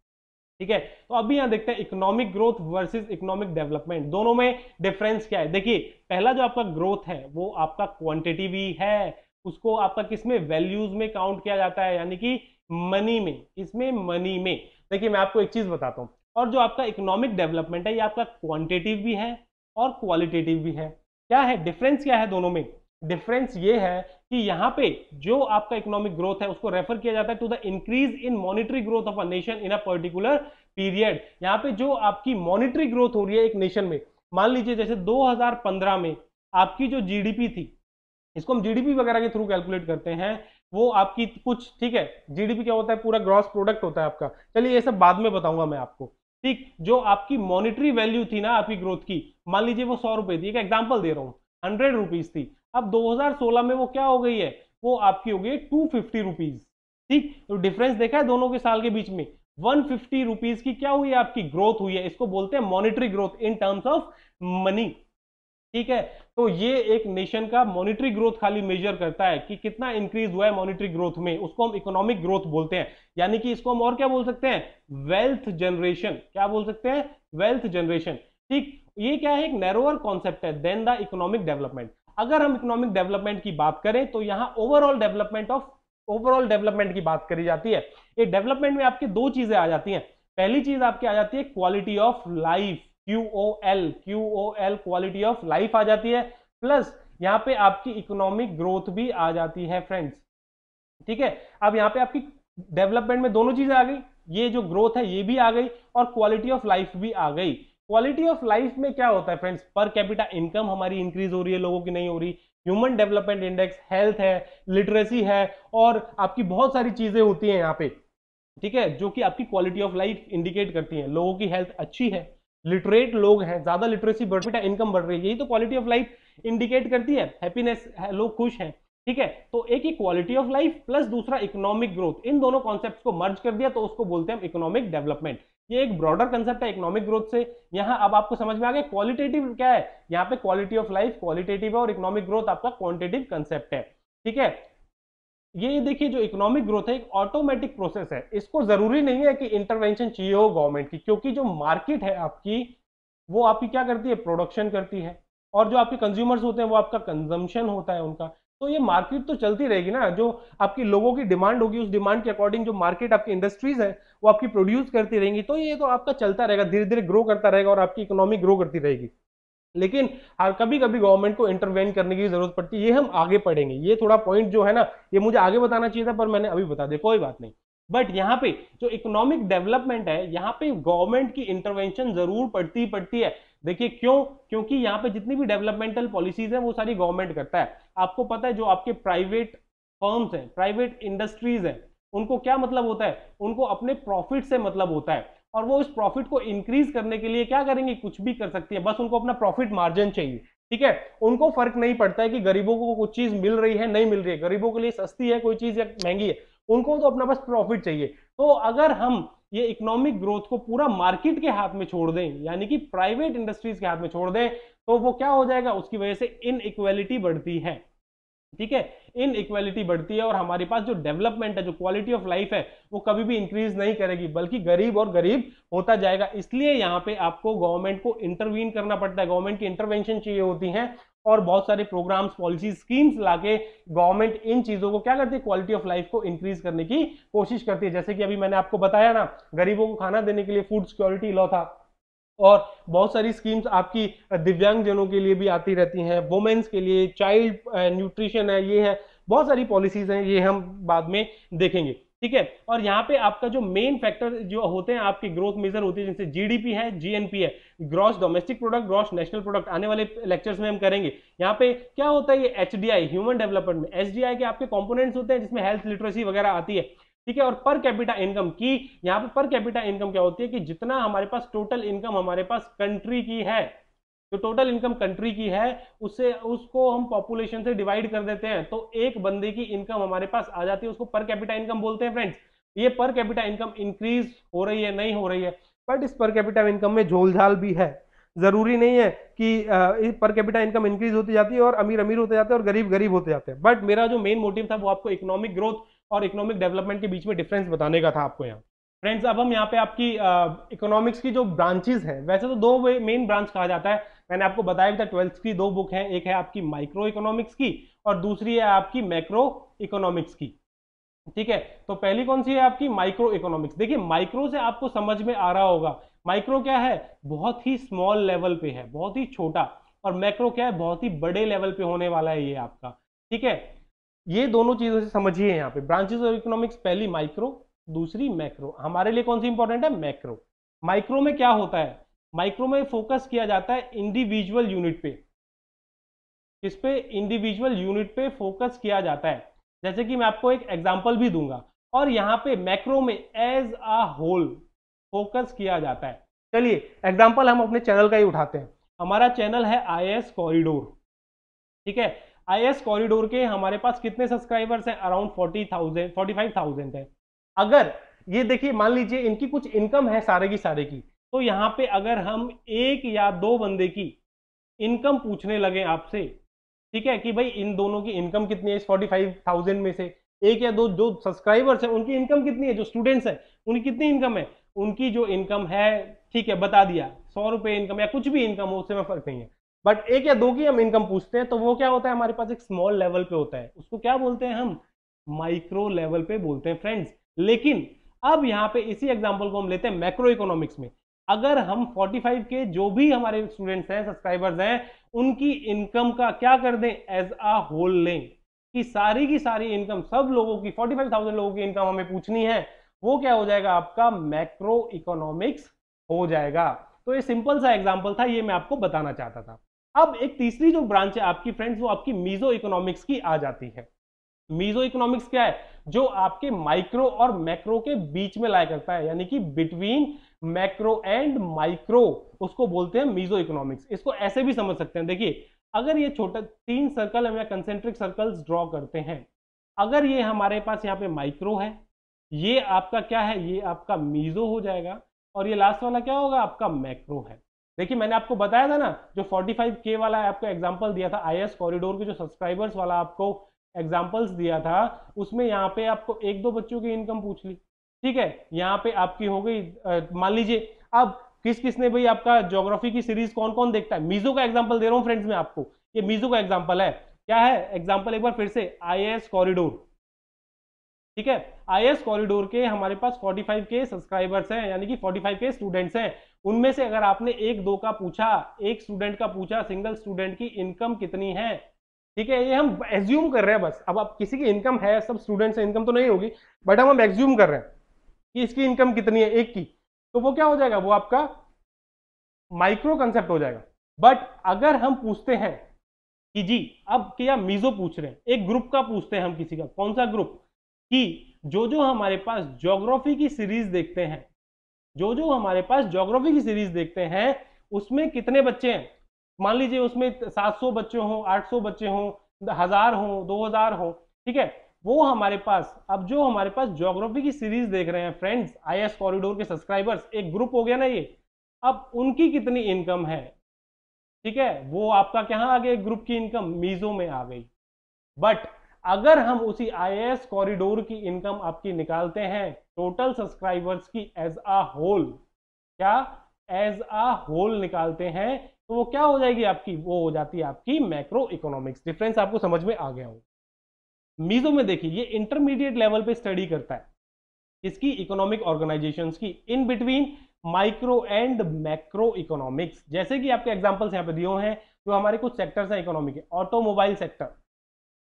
Speaker 1: ठीक है। तो अभी यहां देखते हैं economic growth versus economic development, दोनों में डिफरेंस क्या है। देखिए पहला जो आपका ग्रोथ है वो आपका क्वांटिटी भी है, उसको आपका किसमें, वैल्यूज में काउंट किया जाता है, यानी कि मनी में, इसमें मनी में। देखिए मैं आपको एक चीज बताता हूं, और जो आपका इकोनॉमिक डेवलपमेंट है ये आपका क्वांटिटिव भी है और क्वालिटेटिव भी है। क्या है डिफरेंस, क्या है दोनों में, डिफरेंस ये है कि यहाँ पे जो आपका इकोनॉमिक ग्रोथ है उसको रेफर किया जाता है to the increase in monetary growth of a nation in a particular period. यहाँ पे जो आपकी मॉनिटरी ग्रोथ हो रही है एक नेशन में, मान लीजिए जैसे 2015 में आपकी जो जीडीपी थी, इसको हम जीडीपी वगैरह के थ्रू कैलकुलेट करते हैं, वो आपकी कुछ, ठीक है, जीडीपी क्या होता है, पूरा ग्रॉस प्रोडक्ट होता है आपका, चलिए ये सब बाद में बताऊंगा मैं आपको, ठीक। जो आपकी मॉनिटरी वैल्यू थी ना आपकी ग्रोथ की, मान लीजिए वो 100 रुपए थी, एक एग्जांपल दे रहा हूं, 100 रुपीज थी, अब 2016 में वो क्या हो गई है, वो आपकी हो गई 250 रुपीज, ठीक। तो डिफरेंस देखा है दोनों के साल के बीच में, 150 रुपीज की क्या हुई है, आपकी ग्रोथ हुई है, इसको बोलते हैं monetary growth in terms of money, ठीक है। तो ये एक नेशन का मॉनिटरी ग्रोथ खाली मेजर करता है कि कितना इंक्रीज हुआ है मॉनिटरी ग्रोथ में, उसको हम इकोनॉमिक ग्रोथ बोलते हैं, यानी कि इसको हम और क्या बोल सकते हैं, वेल्थ जनरेशन, क्या बोल सकते हैं, वेल्थ जनरेशन, ठीक। ये क्या है, एक नैरोअर कॉन्सेप्ट है देन द इकोनॉमिक डेवलपमेंट। अगर हम इकोनॉमिक डेवलपमेंट की बात करें तो यहां ओवरऑल डेवलपमेंट की बात करी जाती है। ये डेवलपमेंट में आपकी दो चीजें आ जाती हैं, पहली चीज आपकी आ जाती है quality of life, QOL quality of life आ जाती है, प्लस यहां पे आपकी इकोनॉमिक ग्रोथ भी आ जाती है फ्रेंड्स, ठीक है। अब यहां पे आपकी डेवलपमेंट में दोनों चीजें आ गई, ये जो ग्रोथ है ये भी आ गई और क्वालिटी ऑफ लाइफ भी आ गई। क्वालिटी ऑफ लाइफ में क्या होता है फ्रेंड्स, पर कैपिटा इनकम हमारी इंक्रीज हो रही है, लोगों की नहीं हो रही, ह्यूमन डेवलपमेंट इंडेक्स, हेल्थ है, लिटरेसी है, और आपकी बहुत सारी चीजें होती हैं यहाँ पे, ठीक है, जो कि आपकी क्वालिटी ऑफ लाइफ इंडिकेट करती हैं, लोगों की हेल्थ अच्छी है, लिटरेट लोग हैं, ज्यादा लिटरेसी बढ़ रही है, इनकम बढ़ रही है, यही तो क्वालिटी ऑफ लाइफ इंडिकेट करती है, हैप्पीनेस है, लोग खुश हैं, ठीक है। तो एक ही क्वालिटी ऑफ लाइफ प्लस दूसरा इकोनॉमिक ग्रोथ, इन दोनों कॉन्सेप्ट्स को मर्ज कर दिया तो उसको बोलते हैं इकोनॉमिक डेवलपमेंट। ये एक ब्रॉडर कंसेप्ट है इकोनॉमिक ग्रोथ से। यहां अब आपको समझ में आ गया क्वालिटेटिव क्या है, यहाँ पे क्वालिटी ऑफ लाइफ क्वालिटेटिव है और इकोनॉमिक ग्रोथ आपका क्वांटिटेटिव कंसेप्ट है। ठीक है। ये देखिए जो इकोनॉमिक ग्रोथ है एक ऑटोमेटिक प्रोसेस है, इसको जरूरी नहीं है कि इंटरवेंशन चाहिए हो गवर्नमेंट की, क्योंकि जो मार्केट है आपकी वो आपकी क्या करती है, प्रोडक्शन करती है, और जो आपके कंज्यूमर्स होते हैं वो आपका कंजम्पशन होता है उनका। तो ये मार्केट तो चलती रहेगी ना, जो आपकी लोगों की डिमांड होगी उस डिमांड के अकॉर्डिंग जो मार्केट आपकी इंडस्ट्रीज है वो आपकी प्रोड्यूस करती रहेंगी, तो ये तो आपका चलता रहेगा, धीरे धीरे ग्रो करता रहेगा और आपकी इकोनॉमी ग्रो करती रहेगी। लेकिन हर कभी कभी गवर्नमेंट को इंटरवेन करने की जरूरत पड़ती है, ये हम आगे पढ़ेंगे, ये थोड़ा पॉइंट जो है ना ये मुझे आगे बताना चाहिए था पर मैंने अभी बता दिया, कोई बात नहीं। बट यहाँ पे जो इकोनॉमिक डेवलपमेंट है यहाँ पे गवर्नमेंट की इंटरवेंशन जरूर पड़ती है। देखिए क्यों, क्योंकि यहाँ पे जितनी भी डेवलपमेंटल पॉलिसीज है वो सारी गवर्नमेंट करता है। आपको पता है जो आपके प्राइवेट फर्म्स हैं, प्राइवेट इंडस्ट्रीज हैं, उनको क्या मतलब होता है, उनको अपने प्रॉफिट से मतलब होता है, और वो इस प्रॉफिट को इंक्रीज करने के लिए क्या करेंगे, कुछ भी कर सकती है, बस उनको अपना प्रॉफिट मार्जिन चाहिए। ठीक है, उनको फर्क नहीं पड़ता है कि गरीबों को कुछ चीज मिल रही है नहीं मिल रही है, गरीबों के लिए सस्ती है कोई चीज या महंगी है, उनको तो अपना बस प्रॉफिट चाहिए। तो अगर हम ये इकोनॉमिक ग्रोथ को पूरा मार्केट के हाथ में छोड़ दें, यानी कि प्राइवेट इंडस्ट्रीज के हाथ में छोड़ दें, तो वो क्या हो जाएगा, उसकी वजह से इनइक्वालिटी बढ़ती है। ठीक है, इन इक्वालिटी बढ़ती है और हमारे पास जो डेवलपमेंट है, जो क्वालिटी ऑफ लाइफ है, वो कभी भी इंक्रीज नहीं करेगी, बल्कि गरीब और गरीब होता जाएगा। इसलिए यहाँ पे आपको गवर्नमेंट को इंटरवीन करना पड़ता है, गवर्नमेंट की इंटरवेंशन चाहिए होती है, और बहुत सारे प्रोग्राम्स, पॉलिसी, स्कीम्स लाके गवर्नमेंट इन चीजों को क्या करती है, क्वालिटी ऑफ लाइफ को इंक्रीज करने की कोशिश करती है। जैसे कि अभी मैंने आपको बताया ना, गरीबों को खाना देने के लिए फूड सिक्योरिटी लॉ था, और बहुत सारी स्कीम्स आपकी दिव्यांग जनों के लिए भी आती रहती हैं, वुमेन्स के लिए, चाइल्ड न्यूट्रिशन है, ये है, बहुत सारी पॉलिसीज हैं, ये हम बाद में देखेंगे। ठीक है, और यहाँ पे आपका जो मेन फैक्टर जो होते हैं आपकी ग्रोथ मेजर होती है, जैसे जीडीपी है, जीएनपी है, gross domestic product, gross national product, आने वाले लेक्चर्स में हम करेंगे। यहाँ पे क्या होता है, ये एचडीआई, ह्यूमन डेवलपमेंट में एचडीआई के आपके कंपोनेंट्स होते हैं, जिसमें हेल्थ लिटरेसी वगैरह आती है। ठीक है, और पर कैपिटा इनकम की, यहाँ पे पर कैपिटा इनकम क्या होती है कि जितना हमारे पास टोटल इनकम हमारे पास कंट्री की है, जो टोटल इनकम कंट्री की है उससे उसको हम पॉपुलेशन से डिवाइड कर देते हैं, तो एक बंदे की इनकम हमारे पास आ जाती है, उसको पर कैपिटा इनकम बोलते हैं फ्रेंड्स। ये पर कैपिटा इनकम इंक्रीज हो रही है नहीं हो रही है, बट इस पर कैपिटा इनकम में झोलझाल भी है। जरूरी नहीं है कि पर कैपिटा इनकम इंक्रीज होती जाती है और अमीर अमीर होते जाते हैं और गरीब गरीब होते जाते हैं, बट मेरा जो मेन मोटिव था वो आपको इकोनॉमिक ग्रोथ और इकोनॉमिक डेवलपमेंट के बीच में डिफरेंस बताने का था आपको यहाँ। फ्रेंड्स अब हम यहाँ पे आपकी इकोनॉमिक्स की जो ब्रांचेस हैं, वैसे तो दो मेन ब्रांच कहा जाता है, मैंने आपको बताया भी था, 12th की दो बुक हैं, एक है आपकी माइक्रो इकोनॉमिक्स की और दूसरी है आपकी मैक्रो इकोनॉमिक्स की। ठीक है, तो पहली कौन सी है आपकी, माइक्रो इकोनॉमिक्स। देखिए माइक्रो से आपको समझ में आ रहा होगा, माइक्रो क्या है, बहुत ही स्मॉल लेवल पे है, बहुत ही छोटा, और मैक्रो क्या है, बहुत ही बड़े लेवल पे होने वाला है ये आपका। ठीक है, ये दोनों चीजों से समझिए यहाँ पे ब्रांचेस ऑफ इकोनॉमिक्स, पहली माइक्रो, दूसरी मैक्रो। हमारे लिए कौन सी इंपॉर्टेंट है, मैक्रो। माइक्रो में क्या होता है, माइक्रो में फोकस किया जाता है इंडिविजुअल यूनिट पे, किस पे, इंडिविजुअल यूनिट पे फोकस किया जाता है। जैसे कि मैं आपको एक एग्जांपल भी दूंगा, और यहाँ पे मैक्रो में एज अ होल फोकस किया जाता है। चलिए एग्जांपल हम अपने चैनल का ही उठाते हैं, हमारा चैनल है आईएएस कॉरिडोर। ठीक है, आईएएस कॉरिडोर के हमारे पास कितने सब्सक्राइबर्स हैं, अराउंड 40,000 45,000 है। अगर ये देखिए मान लीजिए इनकी कुछ इनकम है सारे की सारे की, तो यहाँ पे अगर हम एक या दो बंदे की इनकम पूछने लगे आपसे, ठीक है, कि भाई इन दोनों की इनकम कितनी है, इस 45,000 में से एक या दो जो सब्सक्राइबर्स हैं उनकी इनकम कितनी है, जो स्टूडेंट्स हैं उनकी कितनी इनकम है, उनकी जो इनकम है, ठीक है बता दिया, 100 रुपए इनकम या कुछ भी इनकम हो, उससे में फर्क नहीं है, बट एक या दो की हम इनकम पूछते हैं, तो वो क्या होता है, हमारे पास एक स्मॉल लेवल पे होता है, उसको क्या बोलते हैं हम, माइक्रो लेवल पे बोलते हैं फ्रेंड्स। लेकिन अब यहाँ पे इसी एग्जांपल को हम लेते हैं मैक्रो इकोनॉमिक्स में, अगर हम 45 के जो भी हमारे स्टूडेंट्स हैं, सब्सक्राइबर्स हैं, उनकी इनकम का क्या कर दें, एज अ होल लें, कि सारी की सारी इनकम, सब लोगों की 45,000 लोगों की इनकम हमें पूछनी है, वो क्या हो जाएगा आपका मैक्रो इकोनॉमिक्स हो जाएगा। तो ये सिंपल सा एग्जांपल था, ये मैं आपको बताना चाहता था। अब एक तीसरी जो ब्रांच है आपकी फ्रेंड्स, वो आपकी मीजो इकोनॉमिक्स की आ जाती है। मीजो इकोनॉमिक्स क्या है, जो आपके माइक्रो और मैक्रो के बीच में लाया करता है, यानी कि बिटवीन मैक्रो एंड माइक्रो, उसको बोलते हैं मीजो इकोनॉमिक्स। इसको ऐसे भी समझ सकते हैं, देखिए अगर ये छोटा तीन सर्कल हम या कंसेंट्रिक सर्कल्स ड्रॉ करते हैं, अगर ये हमारे पास यहाँ पे माइक्रो है, ये आपका क्या है, ये आपका मीजो हो जाएगा, और ये लास्ट वाला क्या होगा, आपका मैक्रो है। देखिए मैंने आपको बताया था ना, जो 45K वाला आपको एग्जांपल दिया था आईएएस कॉरिडोर के जो सब्सक्राइबर्स वाला आपको एग्जाम्पल्स दिया था उसमें यहाँ पे आपको एक दो बच्चों की इनकम पूछ ली, ठीक है, यहाँ पे आपकी हो गई। मान लीजिए अब किस किसने भाई आपका ज्योग्राफी की सीरीज कौन कौन देखता है, मीजो का एग्जांपल दे रहा हूँ फ्रेंड्स मैं आपको, ये मीजो का एग्जांपल है। क्या है एग्जांपल, एक बार फिर से, आईएएस कॉरिडोर, ठीक है, आईएएस कॉरिडोर के हमारे पास 45 के सब्सक्राइबर्स हैं, यानी कि 45 के स्टूडेंट्स हैं। उनमें से अगर आपने एक दो का पूछा, एक स्टूडेंट का पूछा, सिंगल स्टूडेंट की इनकम कितनी है, ठीक है, ये हम एज्यूम कर रहे हैं बस। अब आप किसी की इनकम है, सब स्टूडेंट्स इनकम तो नहीं होगी, बट हम एज्यूम कर रहे हैं कि इसकी इनकम कितनी है एक की, तो वो क्या हो जाएगा, वो आपका माइक्रो कंसेप्ट हो जाएगा। बट अगर हम पूछते हैं कि जी, अब क्या मीजो पूछ रहे हैं, एक ग्रुप का पूछते हैं हम, किसी का, कौन सा ग्रुप, कि जो जो हमारे पास ज्योग्राफी की सीरीज देखते हैं, जो जो हमारे पास ज्योग्राफी की सीरीज देखते हैं, उसमें कितने बच्चे हैं, मान लीजिए उसमें 700 बच्चे हों, 800 बच्चे हों, 1000 हों, 2000 हों, ठीक है, वो हमारे पास, अब जो हमारे पास ज्योग्राफी की सीरीज देख रहे हैं फ्रेंड्स, आईएएस कॉरिडोर के सब्सक्राइबर्स, एक ग्रुप हो गया ना ये, अब उनकी कितनी इनकम है, ठीक है, वो आपका क्या आ गया, ग्रुप की इनकम मीजो में आ गई। बट अगर हम उसी आईएएस कॉरिडोर की इनकम आपकी निकालते हैं टोटल सब्सक्राइबर्स की एज अ होल, क्या एज अ होल निकालते हैं, तो वो क्या हो जाएगी आपकी, वो हो जाती है आपकी मैक्रो इकोनॉमिक्स। डिफरेंस आपको समझ में आ गया हो। मीजो में देखिए ये इंटरमीडिएट लेवल पे स्टडी करता है इसकी इकोनॉमिक ऑर्गेनाइजेशंस की, in between micro and macro economics. जैसे कि आपके एग्जांपल्स यहाँ पे दिए हैं, जो हमारे कुछ सेक्टर्स हैं इकोनॉमी के, ऑटोमोबाइल सेक्टर,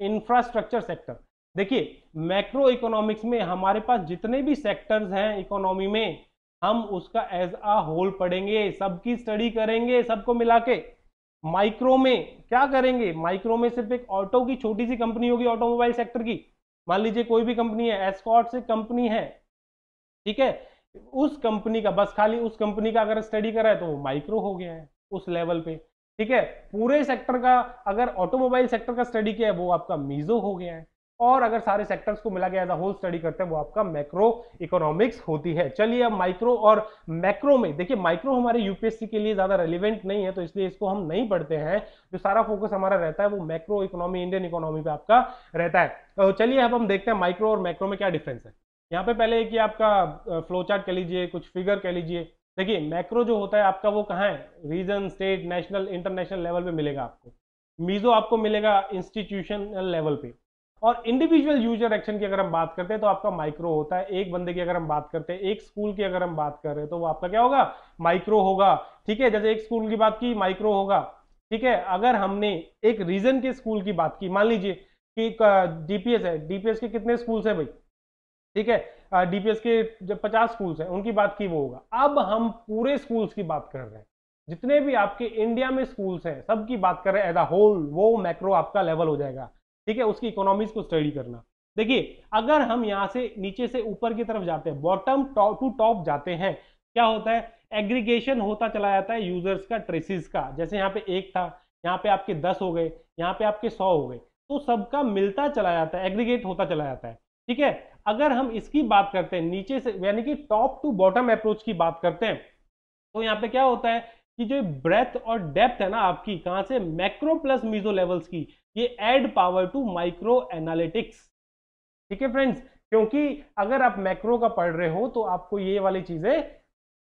Speaker 1: इंफ्रास्ट्रक्चर सेक्टर। देखिए मैक्रो इकोनॉमिक्स में हमारे पास जितने भी सेक्टर्स हैं इकोनॉमी में, हम उसका एज अ होल पढ़ेंगे, सबकी स्टडी करेंगे, सबको मिला के। माइक्रो में क्या करेंगे, माइक्रो में सिर्फ एक ऑटो की छोटी सी कंपनी होगी, ऑटोमोबाइल सेक्टर की, मान लीजिए कोई भी कंपनी है, एस्कॉर्ट से कंपनी है, ठीक है, उस कंपनी का, बस खाली उस कंपनी का अगर स्टडी करा है तो वो माइक्रो हो गया है उस लेवल पे, ठीक है। पूरे सेक्टर का अगर ऑटोमोबाइल सेक्टर का स्टडी किया है वो आपका मीजो हो गया है, और अगर सारे सेक्टर्स को मिला के एज अ होल स्टडी करते हैं वो आपका मैक्रो इकोनॉमिक्स होती है। चलिए अब माइक्रो और मैक्रो में देखिए, माइक्रो हमारे यूपीएससी के लिए ज्यादा रेलिवेंट नहीं है तो इसलिए इसको हम नहीं पढ़ते हैं, जो सारा फोकस हमारा रहता है वो मैक्रो इकोनॉमी, इंडियन इकोनॉमी पे आपका रहता है। तो चलिए अब हम देखते हैं माइक्रो और मैक्रो में क्या डिफरेंस है। यहाँ पे पहले कि आपका फ्लो चार्ट कह लीजिए, कुछ फिगर कह लीजिए। देखिए मैक्रो जो होता है आपका वो कहाँ है, region, state, national, international level पे मिलेगा आपको। मीजो आपको मिलेगा इंस्टीट्यूशनल लेवल पे। और इंडिविजुअल यूजर एक्शन की अगर हम बात करते हैं तो आपका माइक्रो होता है। एक बंदे की अगर हम बात करते हैं, एक स्कूल की अगर हम बात कर रहे हैं तो वो आपका क्या होगा, माइक्रो होगा, ठीक है। जैसे एक स्कूल की बात की, माइक्रो होगा, ठीक है। अगर हमने एक रीजन के स्कूल की बात की, मान लीजिए कि डीपीएस है, डीपीएस के कितने स्कूल्स है भाई, ठीक है, डीपीएस के जब 50 स्कूल्स हैं उनकी बात की वो होगा। अब हम पूरे स्कूल्स की बात कर रहे हैं, जितने भी आपके इंडिया में स्कूल्स हैं सबकी बात कर रहे हैं एज अ होल, वो मैक्रो आपका लेवल हो जाएगा, ठीक है। उसकी इकोनॉमीज को स्टडी करना। देखिए अगर हम यहाँ से नीचे से ऊपर की तरफ जाते हैं, बॉटम टू टॉप जाते हैं, क्या होता है, एग्रीगेशन होता चला जाता है यूजर्स का, ट्रेसिस का। जैसे यहाँ पे एक था, यहाँ पे आपके 10 हो गए, यहाँ पे आपके 100 हो गए, तो सबका मिलता चला जाता है, एग्रीगेट होता चला जाता है, ठीक है। अगर हम इसकी बात करते हैं नीचे से, यानी कि टॉप टू बॉटम अप्रोच की बात करते हैं, तो यहाँ पे क्या होता है कि जो ब्रेथ और डेप्थ है ना आपकी, कहां से, मैक्रो प्लस मीजो लेवल्स की, ये add power to micro analytics, ठीक है फ्रेंड्स। क्योंकि अगर आप मैक्रो का पढ़ रहे हो तो आपको ये वाली चीजें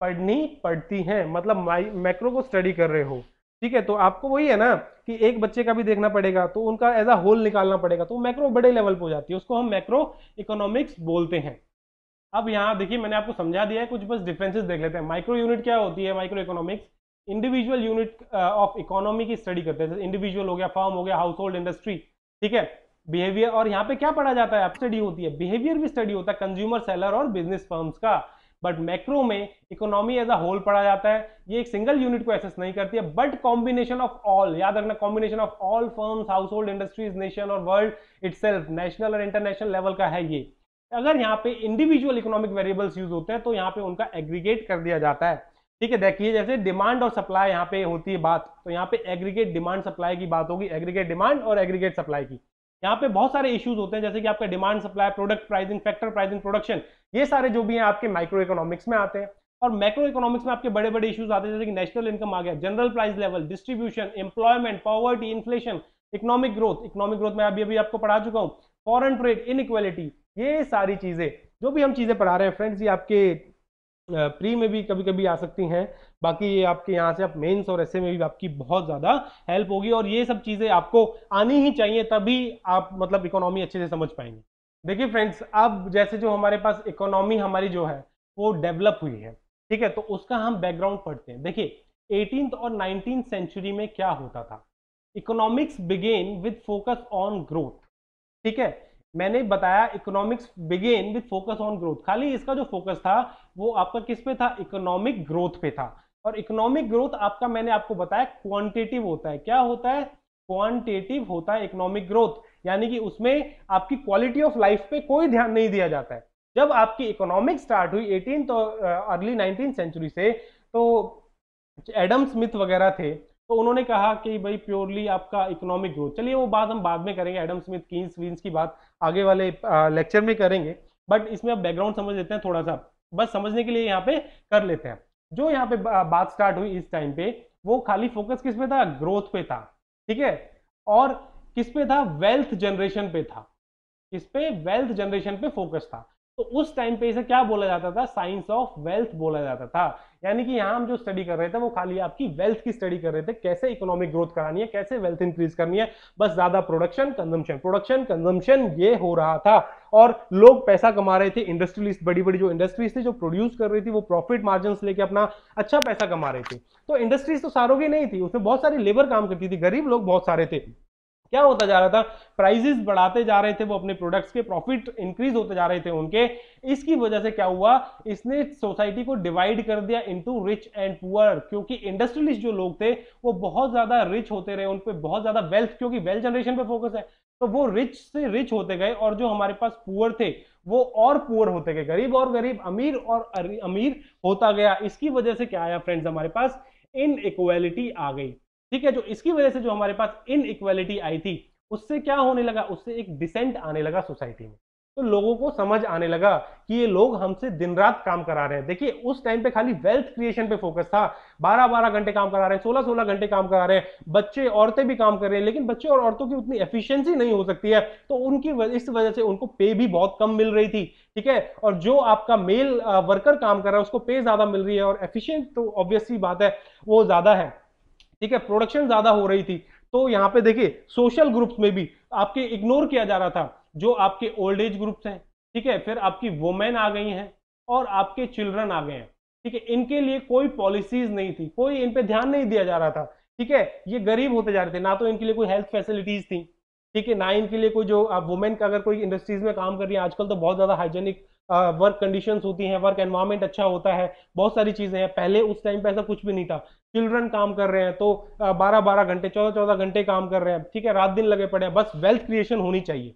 Speaker 1: पढ़नी पड़ती हैं, मतलब मैक्रो को स्टडी कर रहे हो, ठीक है। तो आपको वही है ना कि एक बच्चे का भी देखना पड़ेगा, तो उनका एज अ होल निकालना पड़ेगा, तो मैक्रो बड़े लेवल पे हो जाती है, उसको हम मैक्रो इकोनॉमिक्स बोलते हैं। अब यहाँ देखिए मैंने आपको समझा दिया है, कुछ बस डिफरेंसेस देख लेते हैं। माइक्रो यूनिट क्या होती है, micro economics individual unit of economy की स्टडी करते हैं, जैसे इंडिविजुअल हो गया, फर्म हो गया, हाउस होल्ड, इंडस्ट्री, ठीक है, बिहेवियर। और यहाँ पे क्या पढ़ा जाता है, आप स्टडी होती है, बिहेवियर भी स्टडी होता है कंज्यूमर, सेलर और बिजनेस फर्म्स का। बट मैक्रो में इकोनॉमी एज अ होल पढ़ा जाता है, ये एक सिंगल यूनिट को एसेस नहीं करती है, बट कॉम्बिनेशन ऑफ ऑल, याद रखना, combination of all firms, house hold, industries, nation और वर्ल्ड इटसेल्फ, नेशनल और इंटरनेशनल लेवल का है ये। अगर यहाँ पे इंडिविजुअल इकोनॉमिक वेरिएबल्स यूज होते हैं तो यहाँ पे उनका एग्रीगेट कर दिया जाता है, ठीक है। देखिए जैसे डिमांड और सप्लाई यहाँ पे होती है बात, तो यहाँ पे एग्रीगेट डिमांड सप्लाई की बात होगी, एग्रीगेट डिमांड और एग्रीगेट सप्लाई की। यहाँ पे बहुत सारे इश्यूज होते हैं, जैसे कि आपका demand, supply, product pricing, factor pricing, production, ये सारे जो भी हैं आपके माइक्रो इकोनॉमिक्स में आते हैं। और मैक्रो इकोनॉमिक्स में आपके बड़े बड़े इश्यूज आते हैं, जैसे कि नेशनल इनकम आ गया, general price level, distribution, employment, poverty, inflation, economic growth में अभी आपको पढ़ा चुका हूं, फॉरेन ट्रेड, इनइक्वालिटी, ये सारी चीजें जो भी हम चीजें पढ़ा रहे हैं फ्रेंड्स, ये आपके प्री में भी कभी कभी आ सकती हैं, बाकी ये आपके यहाँ से आप मेंस और ऐसे में भी आपकी बहुत ज्यादा हेल्प होगी, और ये सब चीजें आपको आनी ही चाहिए, तभी आप मतलब इकोनॉमी अच्छे से समझ पाएंगे। देखिए फ्रेंड्स, अब जैसे जो हमारे पास इकोनॉमी हमारी जो है वो डेवलप हुई है, ठीक है, तो उसका हम बैकग्राउंड पढ़ते हैं। देखिए 18th और 19th सेंचुरी में क्या होता था, economics began with focus on growth, ठीक है, मैंने बताया economics began with focus on growth, खाली इसका जो फोकस था वो आपका किस पे था, इकोनॉमिक ग्रोथ पे था। और इकोनॉमिक ग्रोथ आपका मैंने आपको बताया क्वांटिटेटिव होता है, क्या होता है, क्वांटिटेटिव होता है इकोनॉमिक ग्रोथ, यानी कि उसमें आपकी क्वालिटी ऑफ लाइफ पे कोई ध्यान नहीं दिया जाता है। जब आपकी इकोनॉमिक स्टार्ट हुई 18th और अर्ली 19th सेंचुरी से, तो एडम स्मिथ वगैरह थे, तो उन्होंने कहा कि भाई प्योरली आपका इकोनॉमिक ग्रोथ, चलिए वो बात हम बाद में करेंगे, एडम स्मिथ, कीन्स वीन्स की बात आगे वाले लेक्चर में करेंगे, बट इसमें अब बैकग्राउंड समझ लेते हैं थोड़ा सा, बस समझने के लिए यहाँ पे कर लेते हैं। जो यहाँ पे बात स्टार्ट हुई इस टाइम पे, वो खाली फोकस किस पे था, ग्रोथ पे था, ठीक है, और किस पे था, वेल्थ जनरेशन पे था, किस पे, वेल्थ जनरेशन पे फोकस था। तो उस टाइम पे इसे क्या बोला जाता था, साइंस ऑफ वेल्थ बोला जाता था, यानी कि यहां हम जो स्टडी कर रहे थे वो खाली आपकी वेल्थ की स्टडी कर रहे थे, कैसे इकोनॉमिक ग्रोथ करानी है, कैसे वेल्थ इंक्रीज करनी है, बस ज्यादा प्रोडक्शन कंजम्पशन ये हो रहा था, और लोग पैसा कमा रहे थे, इंडस्ट्रियलिस्ट, बड़ी बड़ी जो इंडस्ट्रीज थी जो प्रोड्यूस कर रही थी वो प्रॉफिट मार्जिन लेके अपना अच्छा पैसा कमा रहे थे। तो इंडस्ट्रीज तो सारों की नहीं थी, उसमें बहुत सारी लेबर काम करती थी, गरीब लोग बहुत सारे थे। क्या होता जा रहा था, प्राइसेस बढ़ाते जा रहे थे वो अपने प्रोडक्ट्स के, प्रॉफिट इंक्रीज होते जा रहे थे उनके, इसकी वजह से क्या हुआ, इसने सोसाइटी को डिवाइड कर दिया इनटू रिच एंड पुअर, क्योंकि इंडस्ट्रियलिस्ट जो लोग थे वो बहुत ज्यादा रिच होते रहे, उन पे बहुत ज्यादा वेल्थ, क्योंकि वेल्थ जनरेशन पे फोकस है, तो वो रिच से रिच होते गए, और जो हमारे पास पुअर थे वो और पुअर होते गए, गरीब और गरीब, अमीर और अमीर होता गया। इसकी वजह से क्या आया फ्रेंड्स, हमारे पास इनइक्वालिटी आ गई, ठीक है, जो इसकी वजह से जो हमारे पास इनइक्वालिटी आई थी, उससे क्या होने लगा, उससे एक डिसेंट आने लगा सोसाइटी में, तो लोगों को समझ आने लगा कि ये लोग हमसे दिन रात काम करा रहे हैं। देखिए उस टाइम पे खाली वेल्थ क्रिएशन पे फोकस था, 12-12 घंटे काम करा रहे हैं, 16-16 घंटे काम करा रहे हैं, बच्चे औरतें भी काम कर रहे हैं, लेकिन बच्चे और औरतों की उतनी एफिशिएंसी नहीं हो सकती है, तो उनकी इस वजह से उनको पे भी बहुत कम मिल रही थी, ठीक है, और जो आपका मेल वर्कर काम कर रहा है उसको पे ज्यादा मिल रही है, और एफिशिएंट तो ऑब्वियस सी बात है वो ज्यादा है, ठीक है, प्रोडक्शन ज्यादा हो रही थी। तो यहां पे देखिए सोशल ग्रुप्स में भी आपके इग्नोर किया जा रहा था, जो आपके ओल्ड एज ग्रुप्स हैं, ठीक है, फिर आपकी वुमेन आ गई हैं, और आपके चिल्ड्रन आ गए हैं, ठीक है, इनके लिए कोई पॉलिसीज नहीं थी, कोई इन पे ध्यान नहीं दिया जा रहा था, ठीक है, ये गरीब होते जा रहे थे, ना तो इनके लिए कोई हेल्थ फैसिलिटीज थी, ठीक है, ना इनके लिए कोई, जो वुमेन का अगर कोई इंडस्ट्रीज में काम कर रही है आजकल तो बहुत ज्यादा हाइजेनिक वर्क कंडीशंस होती हैं, वर्क एनवायरनमेंट अच्छा होता है, बहुत सारी चीजें हैं, पहले उस टाइम पे ऐसा कुछ भी नहीं था। चिल्ड्रन काम कर रहे हैं तो 12-12 घंटे, 14-14 घंटे काम कर रहे हैं, ठीक है, रात दिन लगे पड़े हैं, बस वेल्थ क्रिएशन होनी चाहिए।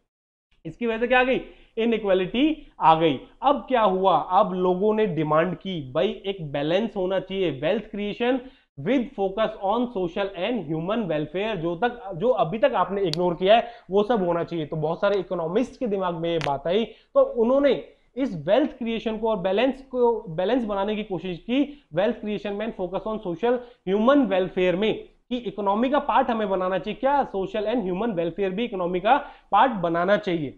Speaker 1: इसकी वजह से क्या आ गई, इनइक्वालिटी आ गई। अब क्या हुआ, अब लोगों ने डिमांड की, भाई एक बैलेंस होना चाहिए, wealth creation with focus on social and human welfare, जो अभी तक आपने इग्नोर किया है वो सब होना चाहिए। तो बहुत सारे इकोनॉमिस्ट के दिमाग में ये बात आई, तो उन्होंने इस वेल्थ क्रिएशन को और बैलेंस बनाने की कोशिश की, वेल्थ क्रिएशन में focus on social human welfare में, कि इकोनॉमी का पार्ट हमें बनाना चाहिए, क्या सोशल एंड ह्यूमन वेलफेयर भी इकोनॉमी का पार्ट बनाना चाहिए,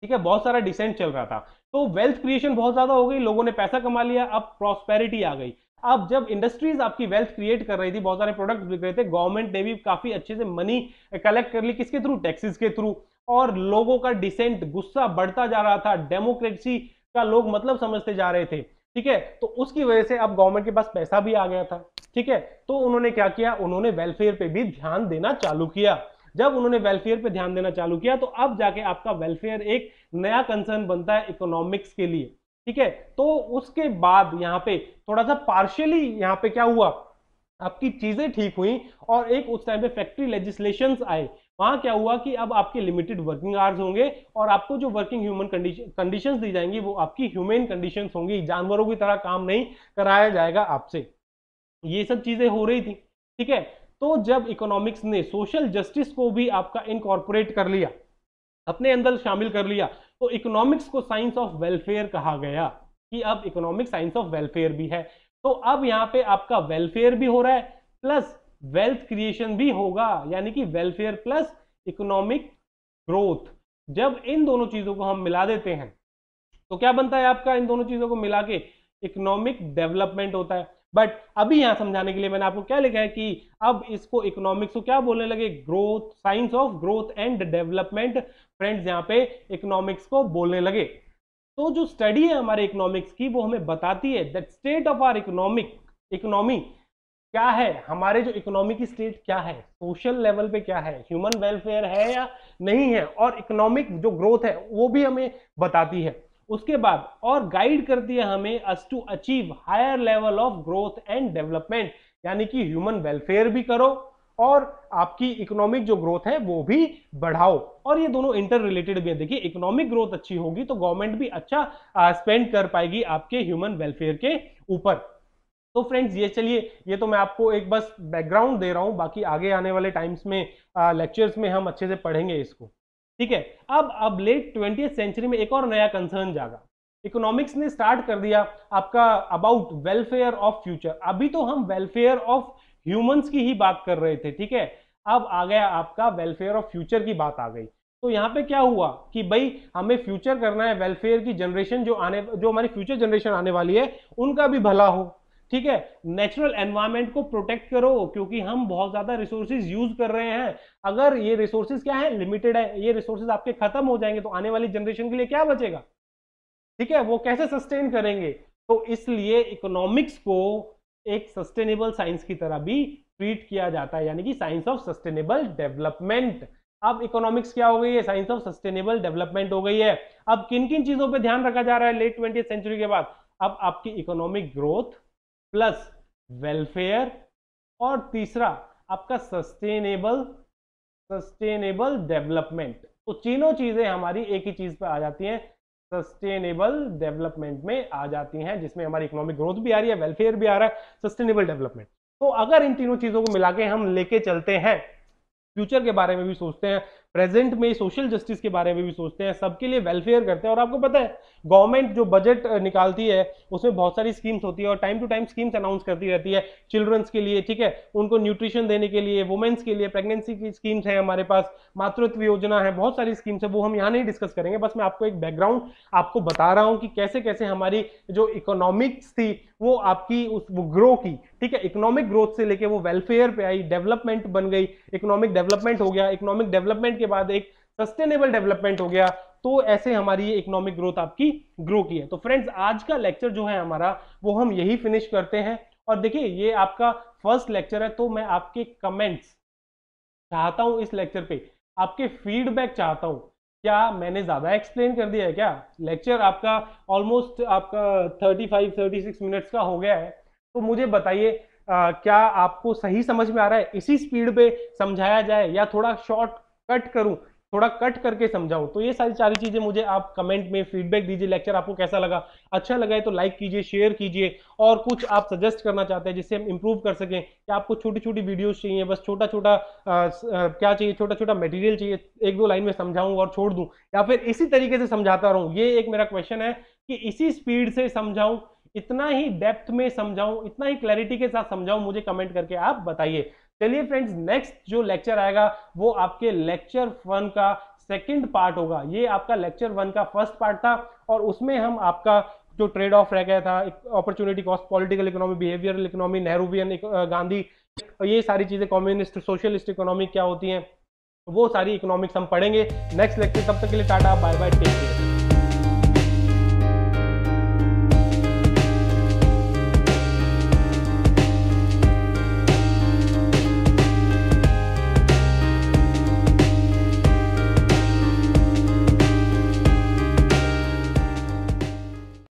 Speaker 1: ठीक है, बहुत सारा डिसेंट चल रहा था, तो वेल्थ क्रिएशन बहुत ज्यादा हो गई, लोगों ने पैसा कमा लिया, अब प्रॉस्पेरिटी आ गई। अब जब इंडस्ट्रीज आपकी वेल्थ क्रिएट कर रही थी, बहुत सारे प्रोडक्ट बिक रहे थे, गवर्नमेंट ने भी काफी अच्छे से मनी कलेक्ट कर ली, किसके थ्रू, टैक्सेस के थ्रू, और लोगों का डिसेंट गुस्सा बढ़ता जा रहा था, डेमोक्रेसी का लोग मतलब समझते जा रहे थे, ठीक है, तो उसकी वजह से अब गवर्नमेंट के पास पैसा भी आ गया था, ठीक है, तो उन्होंने क्या किया, उन्होंने वेलफेयर पे भी ध्यान देना चालू किया। जब उन्होंने वेलफेयर पे ध्यान देना चालू किया तो अब जाके आपका वेलफेयर एक नया कंसर्न बनता है इकोनॉमिक्स के लिए, ठीक है, तो उसके बाद यहाँ पे थोड़ा सा पार्शियली यहाँ पे क्या हुआ, आपकी चीजें ठीक हुई, और एक उस टाइम पे फैक्ट्री लेजिस्लेशंस आए, वहां क्या हुआ कि अब आपके लिमिटेड वर्किंग आवर्स होंगे, और आपको जो वर्किंग ह्यूमन कंडीशंस दी जाएंगी वो आपकी ह्यूमन कंडीशंस होंगी, जानवरों की तरह काम नहीं कराया जाएगा आपसे, ये सब चीजें हो रही थी, ठीक है। तो जब इकोनॉमिक्स ने सोशल जस्टिस को भी आपका इनकॉर्पोरेट कर लिया, अपने अंदर शामिल कर लिया, तो इकोनॉमिक्स को साइंस ऑफ वेलफेयर कहा गया, कि अब इकोनॉमिक साइंस ऑफ वेलफेयर भी है। तो अब यहां पे आपका वेलफेयर भी हो रहा है, प्लस वेल्थ क्रिएशन भी होगा, यानी कि वेलफेयर प्लस इकोनॉमिक ग्रोथ। जब इन दोनों चीजों को हम मिला देते हैं तो क्या बनता है आपका, इन दोनों चीजों को मिला के इकोनॉमिक डेवलपमेंट होता है। बट अभी यहां समझाने के लिए मैंने आपको क्या लिखा है कि अब इसको इकोनॉमिक्स को क्या बोलने लगे, growth, science of growth and development friends यहां पे इकोनॉमिक्स को बोलने लगे। तो जो स्टडी है हमारे इकोनॉमिक्स की वो हमें बताती है that state of our economy क्या है, हमारे जो इकोनॉमी की स्टेट क्या है, सोशल लेवल पे क्या है, ह्यूमन वेलफेयर है या नहीं है, और इकोनॉमिक जो ग्रोथ है वो भी हमें बताती है। उसके बाद और गाइड करती है हमें us to achieve higher level of growth and development, यानी कि ह्यूमन वेलफेयर भी करो और आपकी इकोनॉमिक जो ग्रोथ है वो भी बढ़ाओ। और ये दोनों इंटर रिलेटेड भी है। देखिए इकोनॉमिक ग्रोथ अच्छी होगी तो गवर्नमेंट भी अच्छा स्पेंड कर पाएगी आपके ह्यूमन वेलफेयर के ऊपर। तो फ्रेंड्स ये चलिए, ये तो मैं आपको एक बस बैकग्राउंड दे रहा हूं, बाकी आगे आने वाले टाइम्स में लेक्चर्स में हम अच्छे से पढ़ेंगे इसको, ठीक है। अब लेट 20th सेंचुरी में एक और नया कंसर्न जागा, इकोनॉमिक्स ने स्टार्ट कर दिया आपका अबाउट वेलफेयर ऑफ फ्यूचर। अभी तो हम वेलफेयर ऑफ ह्यूमंस की ही बात कर रहे थे, ठीक है, अब आ गया आपका वेलफेयर ऑफ फ्यूचर की बात आ गई। तो यहाँ पे क्या हुआ कि भाई हमें फ्यूचर करना है, वेलफेयर की जनरेशन जो हमारी फ्यूचर जनरेशन आने वाली है उनका भी भला हो, ठीक है। नेचुरल एनवायरनमेंट को प्रोटेक्ट करो क्योंकि हम बहुत ज्यादा रिसोर्सेज यूज कर रहे हैं। अगर ये रिसोर्सेज क्या है, लिमिटेड है, ये रिसोर्सेज आपके खत्म हो जाएंगे तो आने वाली जनरेशन के लिए क्या बचेगा, ठीक है, वो कैसे सस्टेन करेंगे। तो इसलिए इकोनॉमिक्स को एक सस्टेनेबल साइंस की तरह भी ट्रीट किया जाता है, यानी कि साइंस ऑफ सस्टेनेबल डेवलपमेंट। अब इकोनॉमिक्स क्या हो गई है, साइंस ऑफ सस्टेनेबल डेवलपमेंट हो गई है। अब किन किन चीजों पे ध्यान रखा जा रहा है लेट 20th सेंचुरी के बाद, अब आपकी इकोनॉमिक ग्रोथ प्लस वेलफेयर और तीसरा आपका सस्टेनेबल डेवलपमेंट। तो तीनों चीजें हमारी एक ही चीज पे आ जाती हैं, सस्टेनेबल डेवलपमेंट में आ जाती हैं, जिसमें हमारी इकोनॉमिक ग्रोथ भी आ रही है, वेलफेयर भी आ रहा है, सस्टेनेबल डेवलपमेंट। तो अगर इन तीनों चीजों को मिला के हम लेके चलते हैं, फ्यूचर के बारे में भी सोचते हैं, प्रेजेंट में सोशल जस्टिस के बारे में भी सोचते हैं, सबके लिए वेलफेयर करते हैं। और आपको पता है गवर्नमेंट जो बजट निकालती है उसमें बहुत सारी स्कीम्स होती है और time to time schemes announce करती रहती है चिल्ड्रंस के लिए, ठीक है, उनको न्यूट्रिशन देने के लिए, वुमेन्स के लिए, प्रेगनेंसी की स्कीम्स है हमारे पास, मातृत्व योजना है, बहुत सारी स्कीम्स है, वो हम यहाँ नहीं डिस्कस करेंगे। बस मैं आपको एक बैकग्राउंड आपको बता रहा हूँ कि कैसे कैसे हमारी जो इकोनॉमिक्स थी वो आपकी वो ग्रो की, ठीक है, इकोनॉमिक ग्रोथ से लेके वो वेलफेयर पे आई, डेवलपमेंट बन गई, इकोनॉमिक डेवलपमेंट हो गया, इकोनॉमिक डेवलपमेंट के बाद एक सस्टेनेबल डेवलपमेंट हो गया। तो ऐसे हमारी ये इकोनॉमिक ग्रोथ आपकी ग्रो की है। तो फ्रेंड्स आज का लेक्चर जो है हमारा वो हम यही फिनिश करते हैं। और देखिए ये आपका फर्स्ट लेक्चर है तो मैं आपके कमेंट्स चाहता हूं, इस लेक्चर पे आपके फीडबैक चाहता हूं। क्या मैंने ज्यादा एक्सप्लेन कर दिया है क्या? लेक्चर आपका ऑलमोस्ट आपका 35-36 मिनट्स का हो गया है, तो मुझे बताइए क्या आपको सही समझ में आ रहा है, इसी स्पीड पे समझाया जाए या थोड़ा शॉर्ट कट करूं, थोड़ा कट करके समझाऊं? तो ये सारी चीजें मुझे आप कमेंट में फीडबैक दीजिए। लेक्चर आपको कैसा लगा, अच्छा लगा है तो लाइक कीजिए, शेयर कीजिए, और कुछ आप सजेस्ट करना चाहते हैं जिससे हम इंप्रूव कर सकें, कि आपको छोटी छोटी वीडियोस चाहिए, बस छोटा छोटा क्या चाहिए, छोटा छोटा मटेरियल चाहिए, एक दो लाइन में समझाऊं और छोड़ दूं, या फिर इसी तरीके से समझाता रहूं, ये एक मेरा क्वेश्चन है कि इसी स्पीड से समझाऊं, इतना ही डेप्थ में समझाऊं, इतना ही क्लैरिटी के साथ समझाऊं, मुझे कमेंट करके आप बताइए। चलिए फ्रेंड्स, नेक्स्ट जो लेक्चर आएगा वो आपके लेक्चर 1 का सेकंड पार्ट होगा। ये आपका लेक्चर 1 का फर्स्ट पार्ट था और उसमें हम आपका जो ट्रेड ऑफ रह गया था, opportunity cost, political economy, behavioural economy, Nehruvian Gandhi, ये सारी चीजें, कम्युनिस्ट सोशलिस्ट इकोनॉमी क्या होती हैं, वो सारी इकोनॉमिक्स हम पढ़ेंगे नेक्स्ट लेक्चर। तब तक के लिए tata, bye bye, take care.